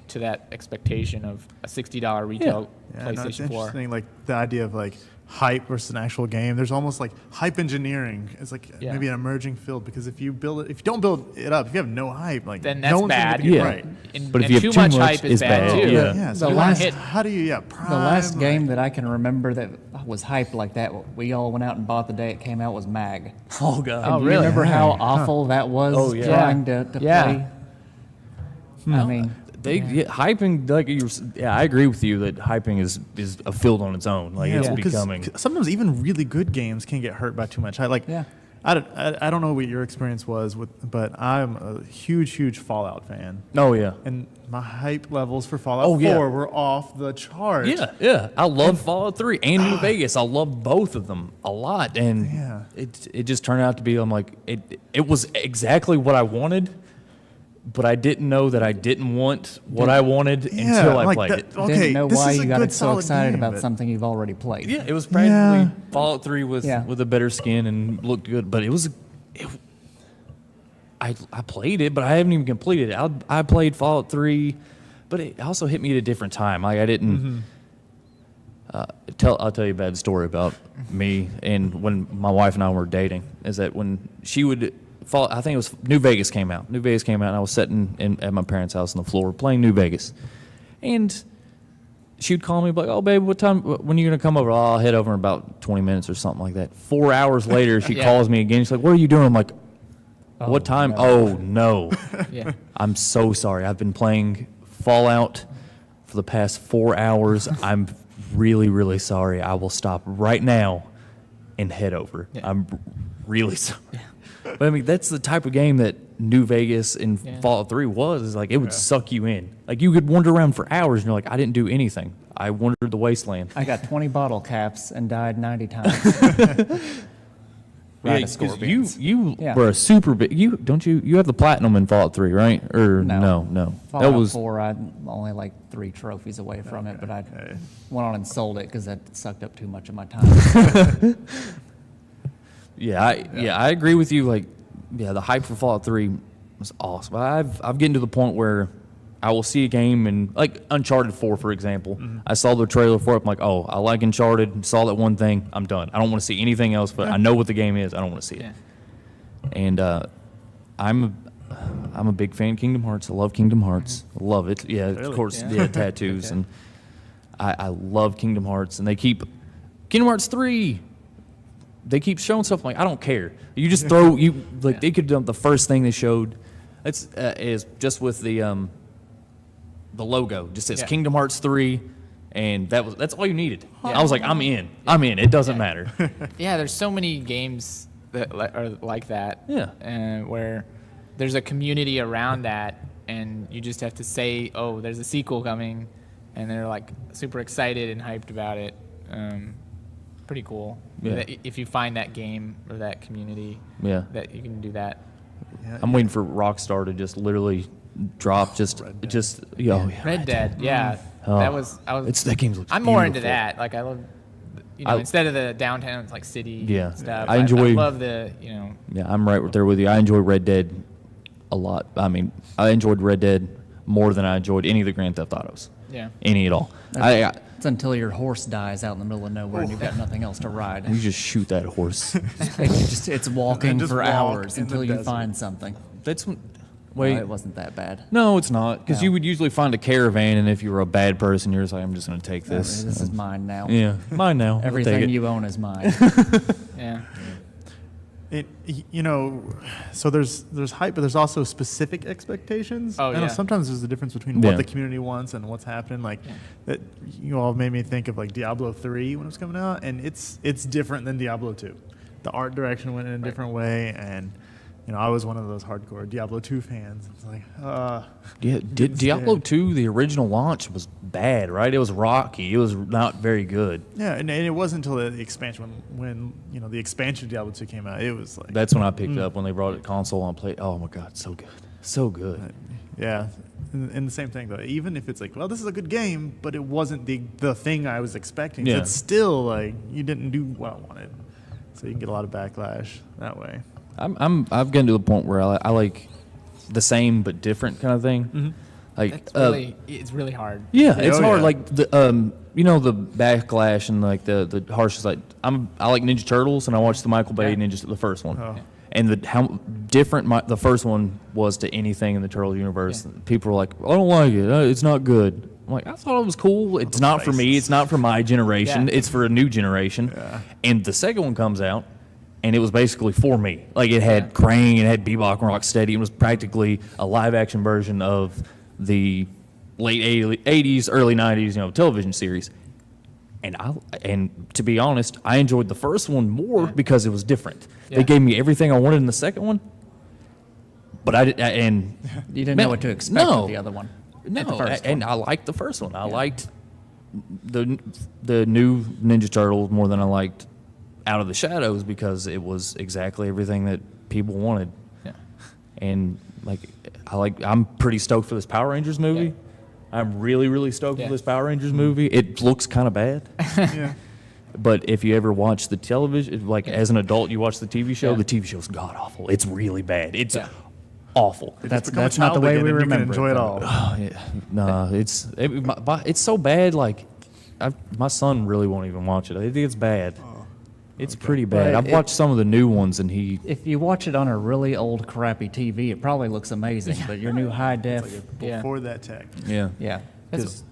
to that expectation of a $60 retail No, it's PlayStation 4. interesting, the idea of hype versus an actual game. There's almost hype engineering. It's maybe an emerging field, because if you don't build it up, if you have no hype, then no that's one's bad. Gonna be right. But if and you have too much too much, hype is it's bad bad. too. Yeah. So how do you prime, The last game that I can remember that was hyped like that, we all went out and bought the day it came out, was Mag. Oh God. Oh, Do you really? remember how awful that was Oh, yeah. trying to play? I mean, Hyping, I agree with you that hyping is a field on its own. It's becoming. Sometimes even really good games can get hurt by too much hype. I don't know what your experience was but I'm a huge Fallout fan, Oh yeah. and my hype levels for Fallout 4 were off the chart. Yeah. I love Fallout 3 and New Vegas. I love both of them a lot, and Yeah. it just turned out to be. I'm like, it was exactly what I wanted, but I didn't know that I didn't want what I wanted until I like played that- it. Okay, Didn't know this why is a you got good, so solid excited game, about but- something you've already played. Yeah, it was practically Yeah. Fallout 3 with a better skin and looked good, but I played it, but I haven't even completed it. I played Fallout 3, but it also hit me at a different time. Like I didn't. I'll tell you a bad story about me and when my wife and I were dating. Is that when she would fall? I think it was New Vegas came out. New Vegas came out, and I was sitting at my parents' house on the floor playing New Vegas, and she would call me like, "Oh, babe, what time? When are you gonna come over?" "Oh, I'll head over in about 20 minutes or something like that." 4 hours later, she Yeah. calls me again. She's like, "What are you doing?" I'm like, "What time?" no. "Oh no." Yeah. I'm so sorry. I've been playing Fallout for the past 4 hours. I'm really sorry. I will stop right now and head over. Yeah. I'm really sorry. But I mean, that's the type of game that New Vegas and Yeah. Fallout 3 was. Is like it would suck you in. Like you could wander around for hours and you're like, I didn't do anything. I wandered the wasteland. I got 20 bottle caps and died 90 times. Right, a 'cause scorpions. you Yeah. were a super big. You have the platinum in Fallout 3, right? Or No. no. Fallout That was 4, I'm only like 3 trophies away from it, but I went on and sold it because that sucked up too much of my time. I agree with you. Like, the hype for Fallout 3 was awesome. I've getting to the point where I will see a game and like Uncharted 4, for example. I saw the trailer for it. I'm like, oh, I like Uncharted. Saw that one thing. I'm done. I don't want to see anything else. But I know what the game is. I don't want to see it. Yeah. And I'm a big fan of Kingdom Hearts. I love Kingdom Hearts. I love it. Yeah, of Really? course. Yeah. Yeah, tattoos Okay. and I love Kingdom Hearts. And they keep Kingdom Hearts 3. They keep showing stuff. I'm like, I don't care. You just throw they could the first thing they showed. It's is just with the logo. Just says Yeah. Kingdom Hearts 3, and that's all you needed. Yeah. I was like, I'm in. I'm in. It doesn't Yeah. matter. Yeah, there's so many games that are like that. Yeah. Where there's a community around that, and you just have to say, "Oh, there's a sequel coming," and they're like super excited and hyped about it. Pretty cool. Yeah. That if you find that game or that community, Yeah. that you can do that. I'm waiting for Rockstar to just literally drop Red Dead, yeah, Oh, that was. that game looks I'm more into beautiful. that. Like I love, instead of the downtown, it's like city Yeah. stuff. I enjoy- I love the Yeah, I'm right there with you. I enjoy Red Dead a lot. I mean, I enjoyed Red Dead more than I enjoyed any of the Grand Theft Autos. Yeah. Any at all. It's until your horse dies out in the middle of nowhere and you've got nothing else to ride. You just shoot that horse. It's walking just for walk hours in until the you desert. find something. That's when. No, Wait. it wasn't that bad. No, it's not. Because No. you would usually find a caravan, and if you were a bad person, you're just like, I'm just going to take this. This is mine now. Yeah, mine now. I'll take Everything it. you own is mine. Yeah. So there's hype, but there's also specific expectations. Oh, I know yeah. sometimes there's a difference between Yeah. what the community wants and what's happening. Like that, you all made me think of like Diablo 3 when it was coming out, and it's different than Diablo 2. The art direction went in a different way, and I was one of those hardcore Diablo 2 fans. It's like, Yeah, Diablo 2, the original launch was bad, right? It was rocky. It was not very good. yeah, and it wasn't until the expansion when the expansion of Diablo 2 came out, it was like, That's when I picked it up when they brought it to console and played. Oh my god, so good, so good. yeah. And the same thing though. Even if it's like, well, this is a good game, but it wasn't the thing I was expecting. Yeah. It's still like you didn't do what I wanted, so you can get a lot of backlash that way. I've gotten to the point where I like the same but different kind of thing. Like It's really hard. yeah, it's Oh, hard. yeah. Like the the backlash and like the harsh. Like I like Ninja Turtles and I watched the Michael Bay Yeah. the first one, Oh. and how different the first one was to anything in the Turtle universe. Yeah. People were like, I don't like it. It's not good. I'm like, I thought it was cool. It's not for me. faces. It's not for my generation. Yeah. It's for a new generation. Yeah. And the second one comes out, and it was basically for me. Like it had Yeah. Krang, it had Bebop and Rocksteady. It was practically a live action version of the late 80s, early 90s, television series. And to be honest, I enjoyed the first one more because it was different. Yeah. They gave me everything I wanted in the second one, but and You didn't know what to expect with the other one. no, At the first and one. I liked the first one. I liked the new Ninja Turtles more than I liked Out of the Shadows because it was exactly everything that people wanted. Yeah. And I'm pretty stoked for this Power Rangers movie. Yeah. I'm really, really stoked Yeah. for this Power Rangers movie. It looks kind of bad. Yeah. But if you ever watch the television, as an adult, you watch the TV show, Yeah. the TV show's god awful. It's really bad. It's Yeah. awful. That's Become a not the child way again we and you can remember enjoy it, it though. all. Oh, yeah. No, it's so bad. My son really won't even watch it. I think it's bad. It's pretty bad. But I've watched some of the new ones, and If you watch it on a really old, crappy TV, it probably looks amazing. But your new high def, Yeah. Before that tech. yeah. yeah,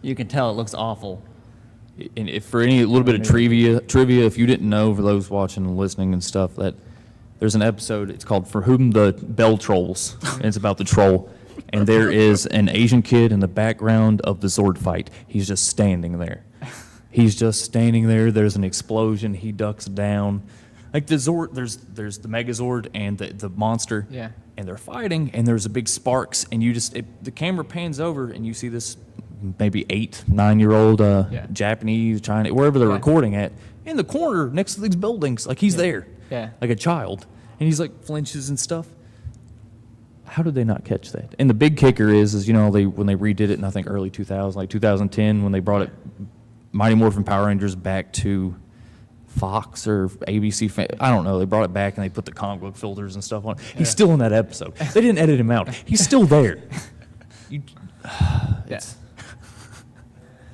you can tell it looks awful. And if for any little bit of trivia, if you didn't know, for those watching and listening and stuff, that there's an episode. It's called "For Whom the Bell Trolls," and it's about the troll. And there is an Asian kid in the background of the Zord fight. He's just standing there. He's just standing there. There's an explosion. He ducks down. Like the Zord, there's the Megazord and the monster. Yeah. And they're fighting, and there's a big sparks, and the camera pans over, and you see this maybe 8-9-year-old Japanese, Chinese, wherever they're Yeah. recording at, in the corner next to these buildings, like he's there, Yeah. like a child, and he's like flinches and stuff. How did they not catch that? And the big kicker is when they redid it in I think early 2000, like 2010, when they brought it Mighty Morphin Power Rangers back to Fox or ABC. I don't know. They brought it back and they put the comic book filters and stuff on it. He's still in that episode. They didn't edit him out. He's still there. Yes.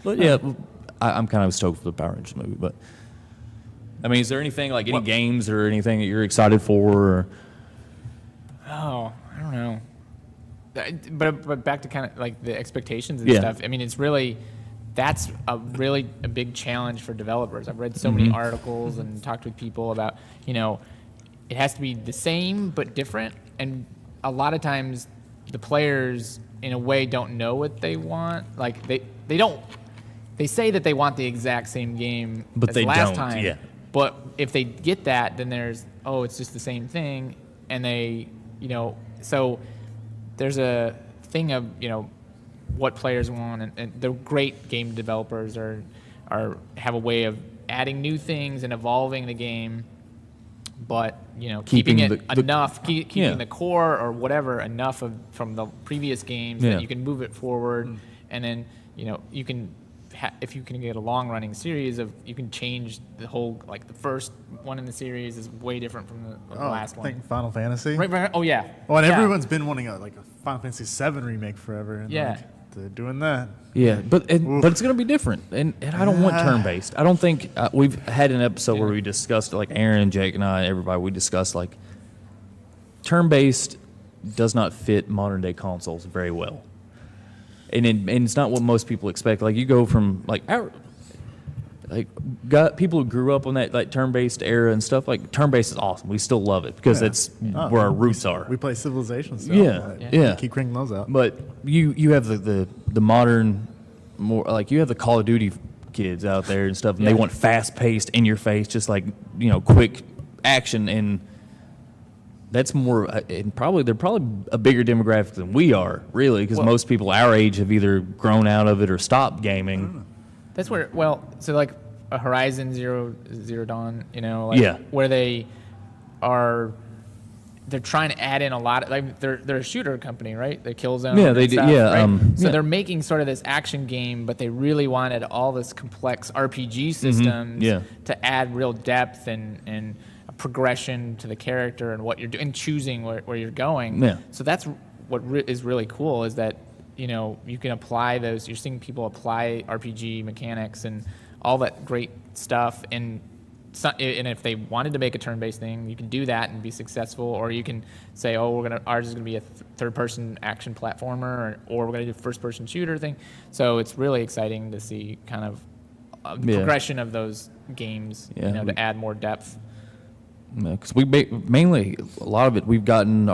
But yeah, I'm kind of stoked for the Power Rangers movie. But I mean, is there anything like any games or anything that you're excited for? Or? Oh, I don't know. But back to kind of like the expectations and Yeah. stuff. I mean, that's a big challenge for developers. I've read so many articles and talked with people about, it has to be the same but different. And a lot of times the players in a way don't know what they want. Like they say that they want the exact same game But as they last don't, time. yeah. But if they get that, then it's just the same thing. And so there's a thing of, what players want, and the great game developers have a way of adding new things and evolving the game, but keeping it enough, keeping the core or whatever enough from the previous games that you can move it forward, and then you can if you can get a long running series you can change the whole, like the first one in the series is way different from the last I one. think Final Fantasy. Right. Oh yeah. Oh, and Yeah. everyone's been wanting a Final Fantasy VII remake forever. And Yeah. they're doing that. Yeah, but it's going to be different, and I don't want turn-based. I don't think we've had an episode where we discussed, like Aaron and Jake and I, everybody, we discussed like turn-based does not fit modern-day consoles very well, and it's not what most people expect. Like you go from people who grew up on that like turn-based era and stuff. Like turn-based is awesome. We still love it because that's where our roots are. We play Civilization still. Yeah. Keep cranking those out. But you have the modern, more like you have the Call of Duty kids out there and stuff, and they want fast paced, in your face, just like quick action, and that's more. And they're probably a bigger demographic than we are, really, because most people our age have either grown out of it or stopped gaming. That's where, so like a Horizon Zero Dawn, where they're trying to add in a lot. They're a shooter company, right? They Killzone. Yeah, and they do. stuff, Yeah, right? So yeah. they're making sort of this action game, but they really wanted all this complex RPG systems to add real depth and a progression to the character and what you're doing, and choosing where you're going. Yeah. So that's what is really cool is that you can apply those. You're seeing people apply RPG mechanics and all that great stuff, and if they wanted to make a turn-based thing, you can do that and be successful, or you can say, ours is gonna be a third-person action platformer, or we're gonna do a first-person shooter thing. So it's really exciting to see kind of the progression of those games, to add more depth. Because we mainly a lot of it we've gotten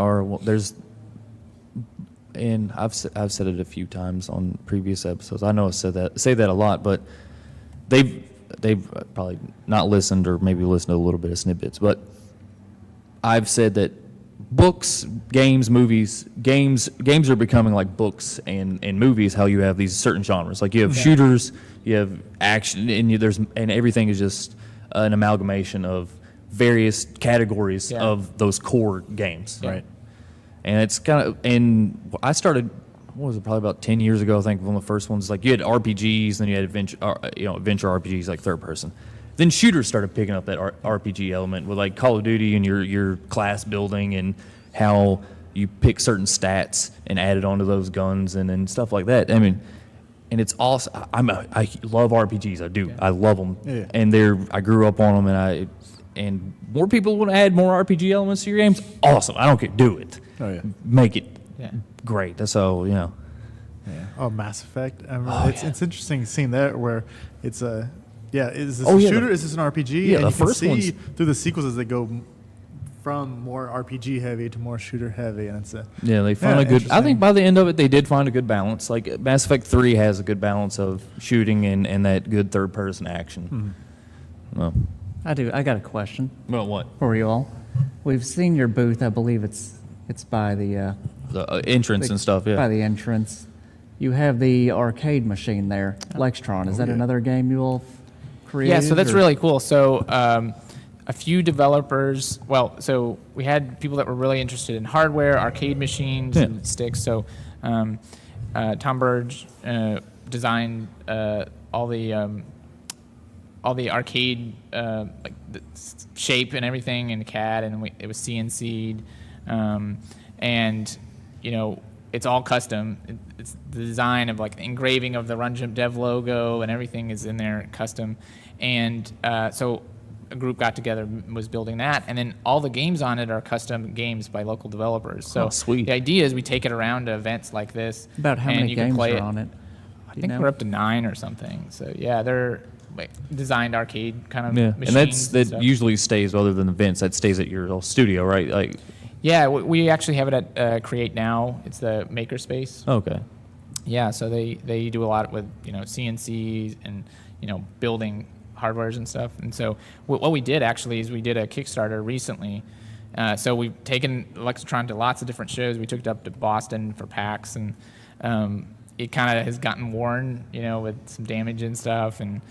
and I've said it a few times on previous episodes. I know I say that a lot, but they've probably not listened or maybe listened to a little bit of snippets, but I've said that books, games, movies, games are becoming like books and movies. How you have these certain genres, like you have shooters, you have action, and and everything is just an amalgamation of various categories of those core games, right? And it's kind of, and I started, what was it, probably about 10 years ago, I think, one of the first ones. Like you had RPGs, then you had adventure RPGs, like third person. Then shooters started picking up that RPG element with like Call of Duty and your class building and how you pick certain stats and add it onto those guns and stuff like that. I mean, and it's awesome. I love RPGs. I do. I love them. Yeah. And I grew up on them, and more people want to add more RPG elements to your games. Awesome. I don't care. Do it. Oh yeah. Make it great. That's all. Yeah. Oh, Mass Effect. It's interesting seeing that where it's a. Yeah, is this a shooter? Is this an RPG? Yeah, and the you can first see through the sequels as they go from more RPG heavy to more shooter heavy, and it's they find a good. I think by the end of it, they did find a good balance. Like Mass Effect 3 has a good balance of shooting and that good third person action. Mm-hmm. Well, I got a question. Well, what? For you all, we've seen your booth. I believe it's by the entrance and stuff. Yeah, by the entrance. You have the arcade machine there, Lextron. Is that another game you all created? Yeah, so that's really cool. So a few developers, so we had people that were really interested in hardware, arcade machines, and sticks. So Tom Burge designed all the arcade like the shape and everything in CAD, and it was CNC'd, and it's all custom. It's the design of like the engraving of the RunJumpDev logo and everything is in there custom. And so a group got together and was building that. And then all the games on it are custom games by local developers. So sweet. The idea is we take it around to events like this. About how many games are on it? I think we're up to 9 or something. So yeah, they're like designed arcade kind of machines. And that usually stays, other than events, that stays at your studio, right? Like. Yeah, we actually have it at Create Now. It's the makerspace. Okay. Yeah, so they do a lot with CNCs and building hardwares and stuff. And so what we did actually is we did a Kickstarter recently. So we've taken Lextron to lots of different shows. We took it up to Boston for PAX, and it kind of has gotten worn, with some damage and stuff, and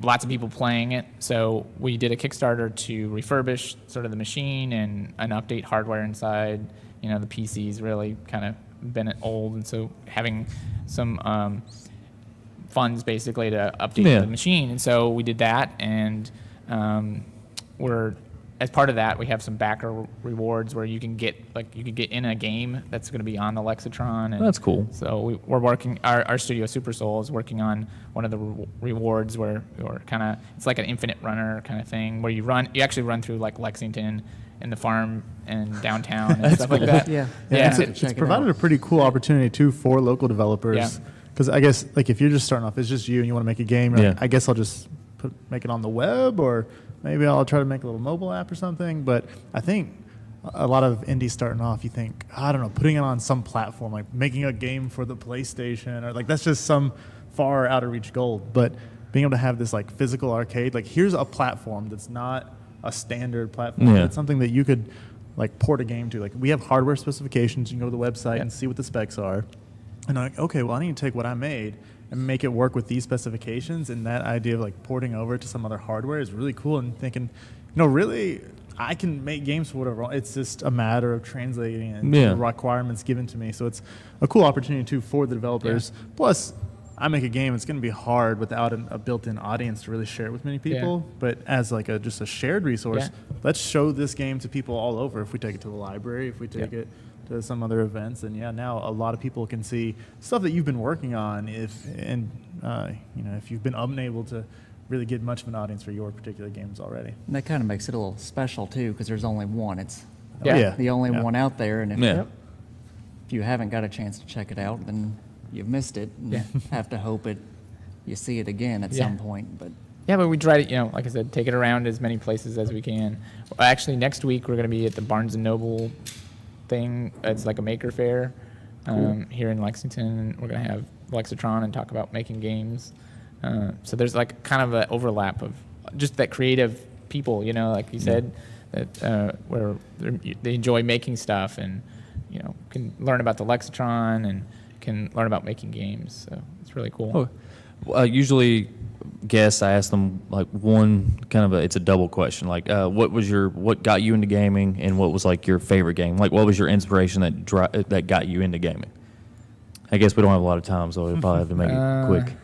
lots of people playing it. So we did a Kickstarter to refurbish sort of the machine and update hardware inside. The PC's really kind of been old, and so having some funds basically to update the machine. And so we did that, and as part of that, we have some backer rewards where you can get in a game that's going to be on the Lexitron. And that's cool. So we're working. Our studio Super Soul is working on one of the rewards where it's like an infinite runner kind of thing where you actually run through like Lexington and the farm and downtown and stuff like that. Yeah. It's provided a pretty cool opportunity too for local developers. Yeah. Because I guess like if you're just starting off, it's just you and you want to make a game. Like, I guess I'll just make it on the web, or maybe I'll try to make a little mobile app or something. But I think a lot of indies starting off, you think, I don't know, putting it on some platform, like making a game for the PlayStation, or like that's just some far out of reach goal. But being able to have this like physical arcade, like here's a platform that's not a standard platform. It's something that you could like port a game to. Like we have hardware specifications. You can go to the website and see what the specs are. And I'm like, okay, well, I need to take what I made and make it work with these specifications. And that idea of like porting over to some other hardware is really cool. And thinking, really, I can make games for whatever. It's just a matter of translating and the requirements given to me. So it's a cool opportunity too for the developers. Yeah. Plus, I make a game, it's going to be hard without a built-in audience to really share it with many people. Yeah. But as like just a shared resource, let's show this game to people all over. If we take it to a library, if we take it to some other events, and now a lot of people can see stuff that you've been working on. If you've been unable to really get much of an audience for your particular games already, and that kind of makes it a little special too, because there's only one. It's the only one out there, and if you haven't got a chance to check it out, then you've missed it. And have to hope you see it again at some point, but. Yeah, but we try to, like I said, take it around as many places as we can. Actually, next week we're going to be at the Barnes & Noble thing. It's like a maker fair here in Lexington. We're going to have Lexitron and talk about making games. So there's like kind of an overlap of just that creative people, like you said, that where they enjoy making stuff and can learn about the lexicon and can learn about making games. So it's really cool. Usually, guests, I ask them like one kind of it's a double question. Like, what got you into gaming, and what was like your favorite game? Like, what was your inspiration that got you into gaming? I guess we don't have a lot of time, so we'll probably have to make it quick.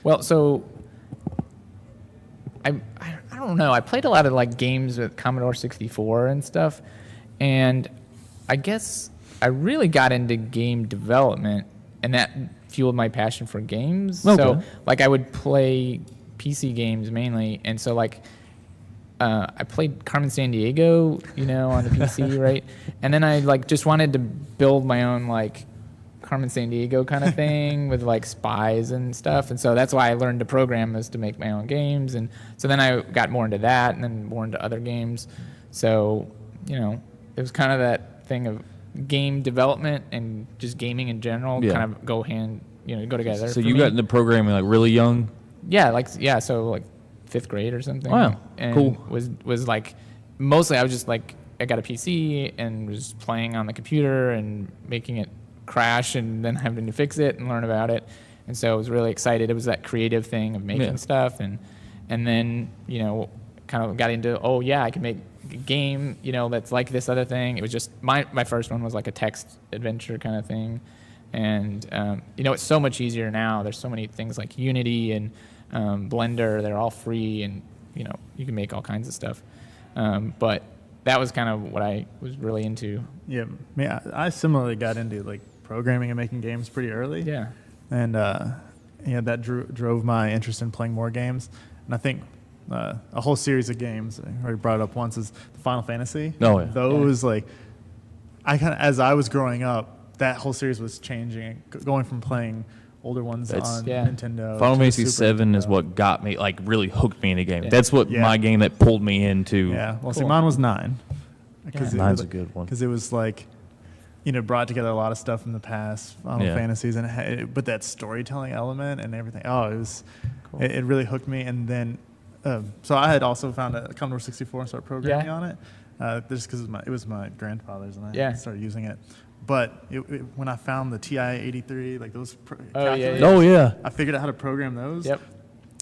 Well, so I don't know. I played a lot of like games with Commodore 64 and stuff, and I guess I really got into game development, and that fueled my passion for games. Okay. So like I would play PC games mainly, and so like I played Carmen Sandiego, on the PC, right? And then I like just wanted to build my own like Carmen Sandiego kind of thing with like spies and stuff, and so that's why I learned to program, is to make my own games. And so then I got more into that, and then more into other games. So it was kind of that thing of game development and just gaming in general kind of go together. So you got into programming like really young? So like 5th grade or something. Wow, and cool. Was like mostly I was just like I got a PC and was playing on the computer and making it crash and then having to fix it and learn about it. And so I was really excited. It was that creative thing of making stuff, and then kind of got into I can make a game that's like this other thing. It was just my first one was like a text adventure kind of thing, and it's so much easier now. There's so many things like Unity and Blender. They're all free, and you can make all kinds of stuff. But that was kind of what I was really into. Yeah, I similarly got into like programming and making games pretty early. Yeah. And that drove my interest in playing more games. And I think a whole series of games I already brought it up once is Final Fantasy. Oh, yeah. Those like as I was growing up, that whole series was changing, going from playing older ones on Nintendo. Final to Fantasy Super 7 is Nintendo. what got me, like really hooked me into gaming. Yeah. That's what Yeah. my game that pulled me into. Yeah, well, see, Cool. mine was 9. Because Nine's a good one. Because it was like, brought together a lot of stuff from the past, Final Fantasies, and but that storytelling element and everything. Oh, it was, Cool. it really hooked me. And then, so I had also found a Commodore 64 and started programming on it, just because it was my grandfather's, and I started using it. But when I found the TI-83, like those calculators, Oh, yeah. I figured out how to program those. Yep.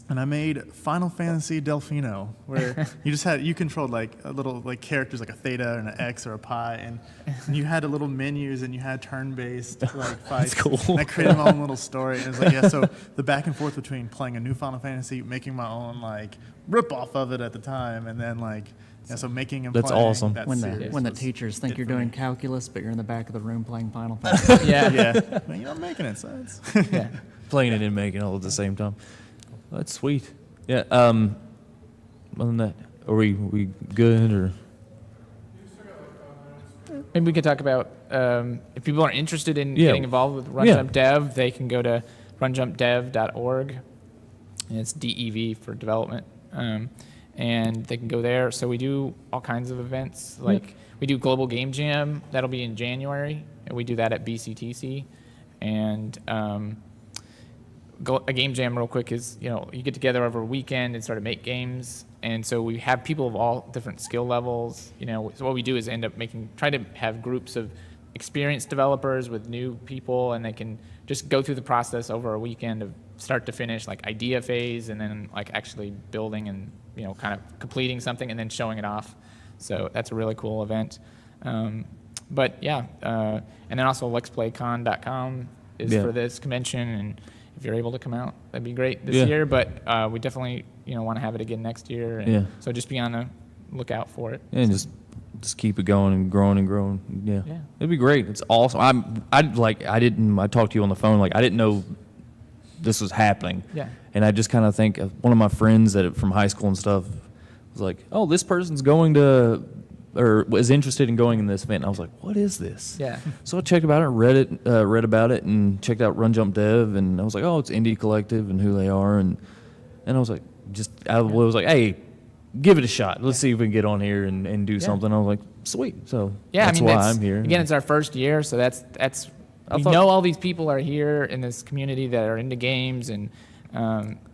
And I made Final Fantasy Delfino, where you controlled like a little like characters like a theta and an X or a pi, and you had a little menus and you had turn-based like fights. That's cool. And I created my own little story. And it was like, so the back and forth between playing a new Final Fantasy, making my own like rip off of it at the time, and then like so making and That's playing awesome. that When series the was teachers think it you're for me. doing calculus, but you're in the back of the room playing Final Fantasy. Yeah. Well, I'm making it, so it's Yeah. Playing it and making it all at the same time. That's sweet. Yeah. Other than that, are we good or? Maybe we could talk about if people are interested in getting involved with RunJumpDev, they can go to runjumpdev.org, and it's DEV for development, and they can go there. So we do all kinds of events, like we do Global Game Jam, that'll be in January, and we do that at BCTC, and a game jam real quick is, you get together over a weekend and start to make games. And so we have people of all different skill levels. So what we do is end up try to have groups of experienced developers with new people, and they can just go through the process over a weekend of start to finish, like idea phase, and then like actually building and, kind of completing something and then showing it off. So that's a really cool event. But yeah, and then also LexPlayCon.com is for this convention, and if you're able to come out, that'd be great this year. But we definitely, want to have it again next year. And so just be on the lookout for it. Yeah, and just keep it going and growing and growing. Yeah. It'd be great. It's awesome. I talked to you on the phone. Like I didn't know this was happening. Yeah. And I just kind of think of one of my friends from high school and stuff was like, oh, this person's going to, or was interested in going in this event. And I was like, what is this? Yeah. So I checked about it, read about it, and checked out RunJumpDev, and I was like, oh, it's Indie Collective and who they are, and I was like, just out of the blue, I was like, hey, give it a shot. Let's see if we can get on here and do something. I was like, sweet. So that's why I'm here. Again, it's our first year, so we know all these people are here in this community that are into games, and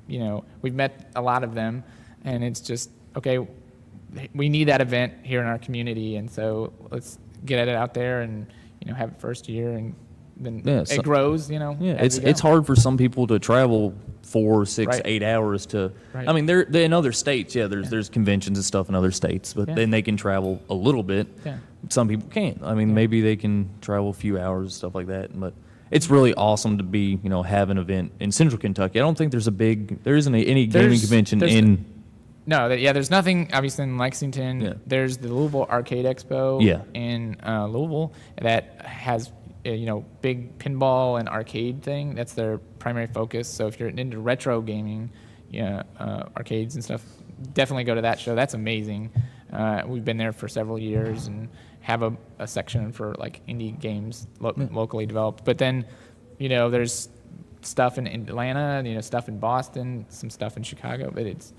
we've met a lot of them, and it's just, okay, we need that event here in our community, and so let's get it out there and, have it first year, and then it grows, Yeah, as we go. it's hard for some people to travel 4, 6, Right. 8 hours to. Right. I mean, they're in other states. Yeah, there's conventions and stuff in other states, but Yeah. then they can travel a little bit. Yeah. Some people can't. I mean, maybe they can travel a few hours, stuff like that. But it's really awesome to be, have an event in Central Kentucky. I don't think there isn't any gaming There's- convention there's- in. No, there's nothing, obviously, in Lexington. Yeah. There's the Louisville Arcade Expo Yeah. in Louisville that has, big pinball and arcade thing. That's their primary focus. So if you're into retro gaming, arcades and stuff, definitely go to that show. That's amazing. We've been there for several years and have a section for like indie games locally developed. But then, there's stuff in Atlanta, stuff in Boston, some stuff in Chicago, but there's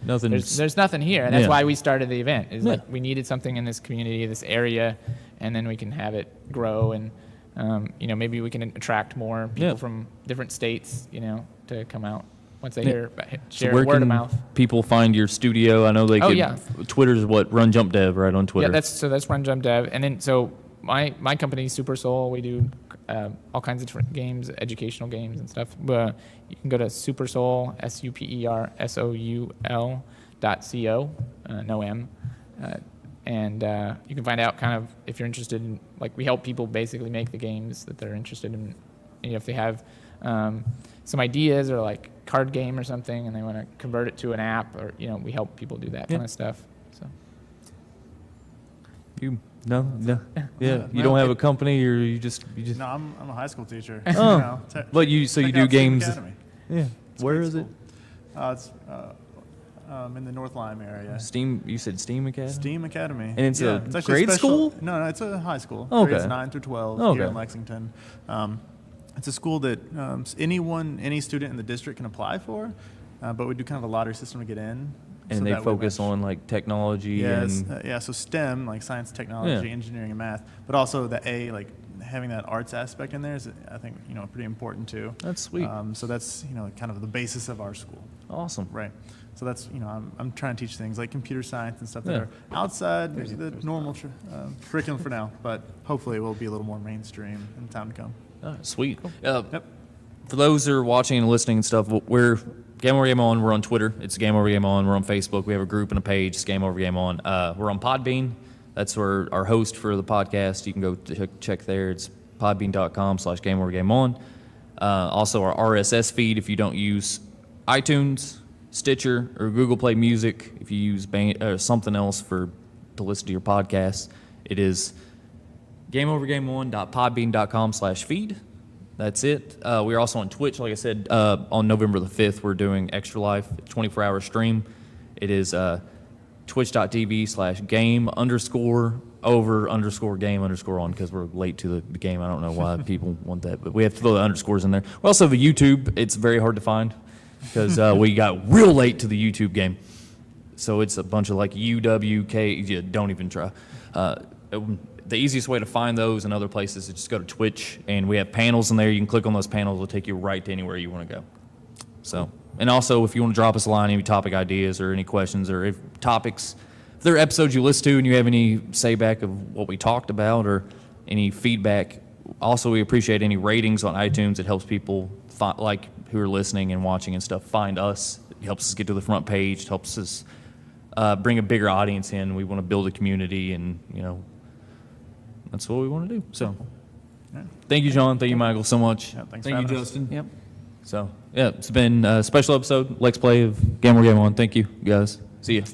nothing here, and that's Yeah. why we started the event. Is Yeah. like we needed something in this community, this area, and then we can have it grow, and maybe we can attract more people Yeah. from different states, to come out once they So share where word can of mouth. people find your studio? I know they Oh, can. yeah. Twitter's what? RunJumpDev, right, on Twitter? Yeah, that's RunJumpDev, and then so my company Super Soul, we do all kinds of different games, educational games and stuff. You can go to Super Soul, SuperSoul.co, no M, and you can find out kind of if you're interested in, like, we help people basically make the games that they're interested in. If they have some ideas or like card game or something, and they want to convert it to an app, or we help people do that kind of stuff. So. No. Yeah, you don't have a company, or you just. No, I'm a high school teacher. Oh. But you check do out Steam games. Academy. Yeah. Where pretty is it? cool. It's in the North Lyme area. Steam. You said Steam Academy. Steam Academy. And it's a actually grade special- school? No, it's a high school. Okay. Grades 9 through 12 Okay. here in Lexington. It's a school that any student in the district can apply for, but we do kind of a lottery system to get in. And so they that we focus match- on like technology Yes, and. so STEM, like science, technology, Yeah. engineering, and math, but also the A, like having that arts aspect in there is, I think, pretty important too. That's sweet. So that's, kind of the basis of our school. Awesome. Right. So that's, I'm trying to teach things like computer science and stuff that Yeah. are outside maybe the normal curriculum for now, but hopefully it will be a little more mainstream in time to come. Sweet. Yep. For those who are watching and listening and stuff, we're Game Over Game On. We're on Twitter. It's Game Over Game On. We're on Facebook. We have a group and a page. It's Game Over Game On. We're on Podbean. That's where our host for the podcast. You can go check there. It's podbean.com/Game Over Game On. Also, our RSS feed if you don't use iTunes, Stitcher, or Google Play Music. If you use something else to listen to your podcast, it is gameovergameon.podbean.com/feed. That's it. We're also on Twitch. Like I said, on November the 5th, we're doing Extra Life, 24-hour stream. It is twitch.tv/game_over_game_on, because we're late to the game. I don't know why people want that, but we have to throw the underscores in there. We also have a YouTube. It's very hard to find because we got real late to the YouTube game. So it's a bunch of like UWK. Yeah, don't even try. The easiest way to find those and other places is just go to Twitch, and we have panels in there. You can click on those panels. It'll take you right to anywhere you want to go. So, and also, if you want to drop us a line, any topic ideas or any questions, or if there are episodes you listen to and you have any say back of what we talked about or any feedback. Also, we appreciate any ratings on iTunes. It helps people who are listening and watching and stuff find us. It helps us get to the front page. It helps us bring a bigger audience in. We want to build a community, and that's what we want to do. So, thank you, John. Thank you, Michael, so much. Yeah, thanks Thank for you, having us. Justin. Yep. So, yeah, it's been a special episode, LexPlay of Game Over Game On. Thank you, guys. See ya.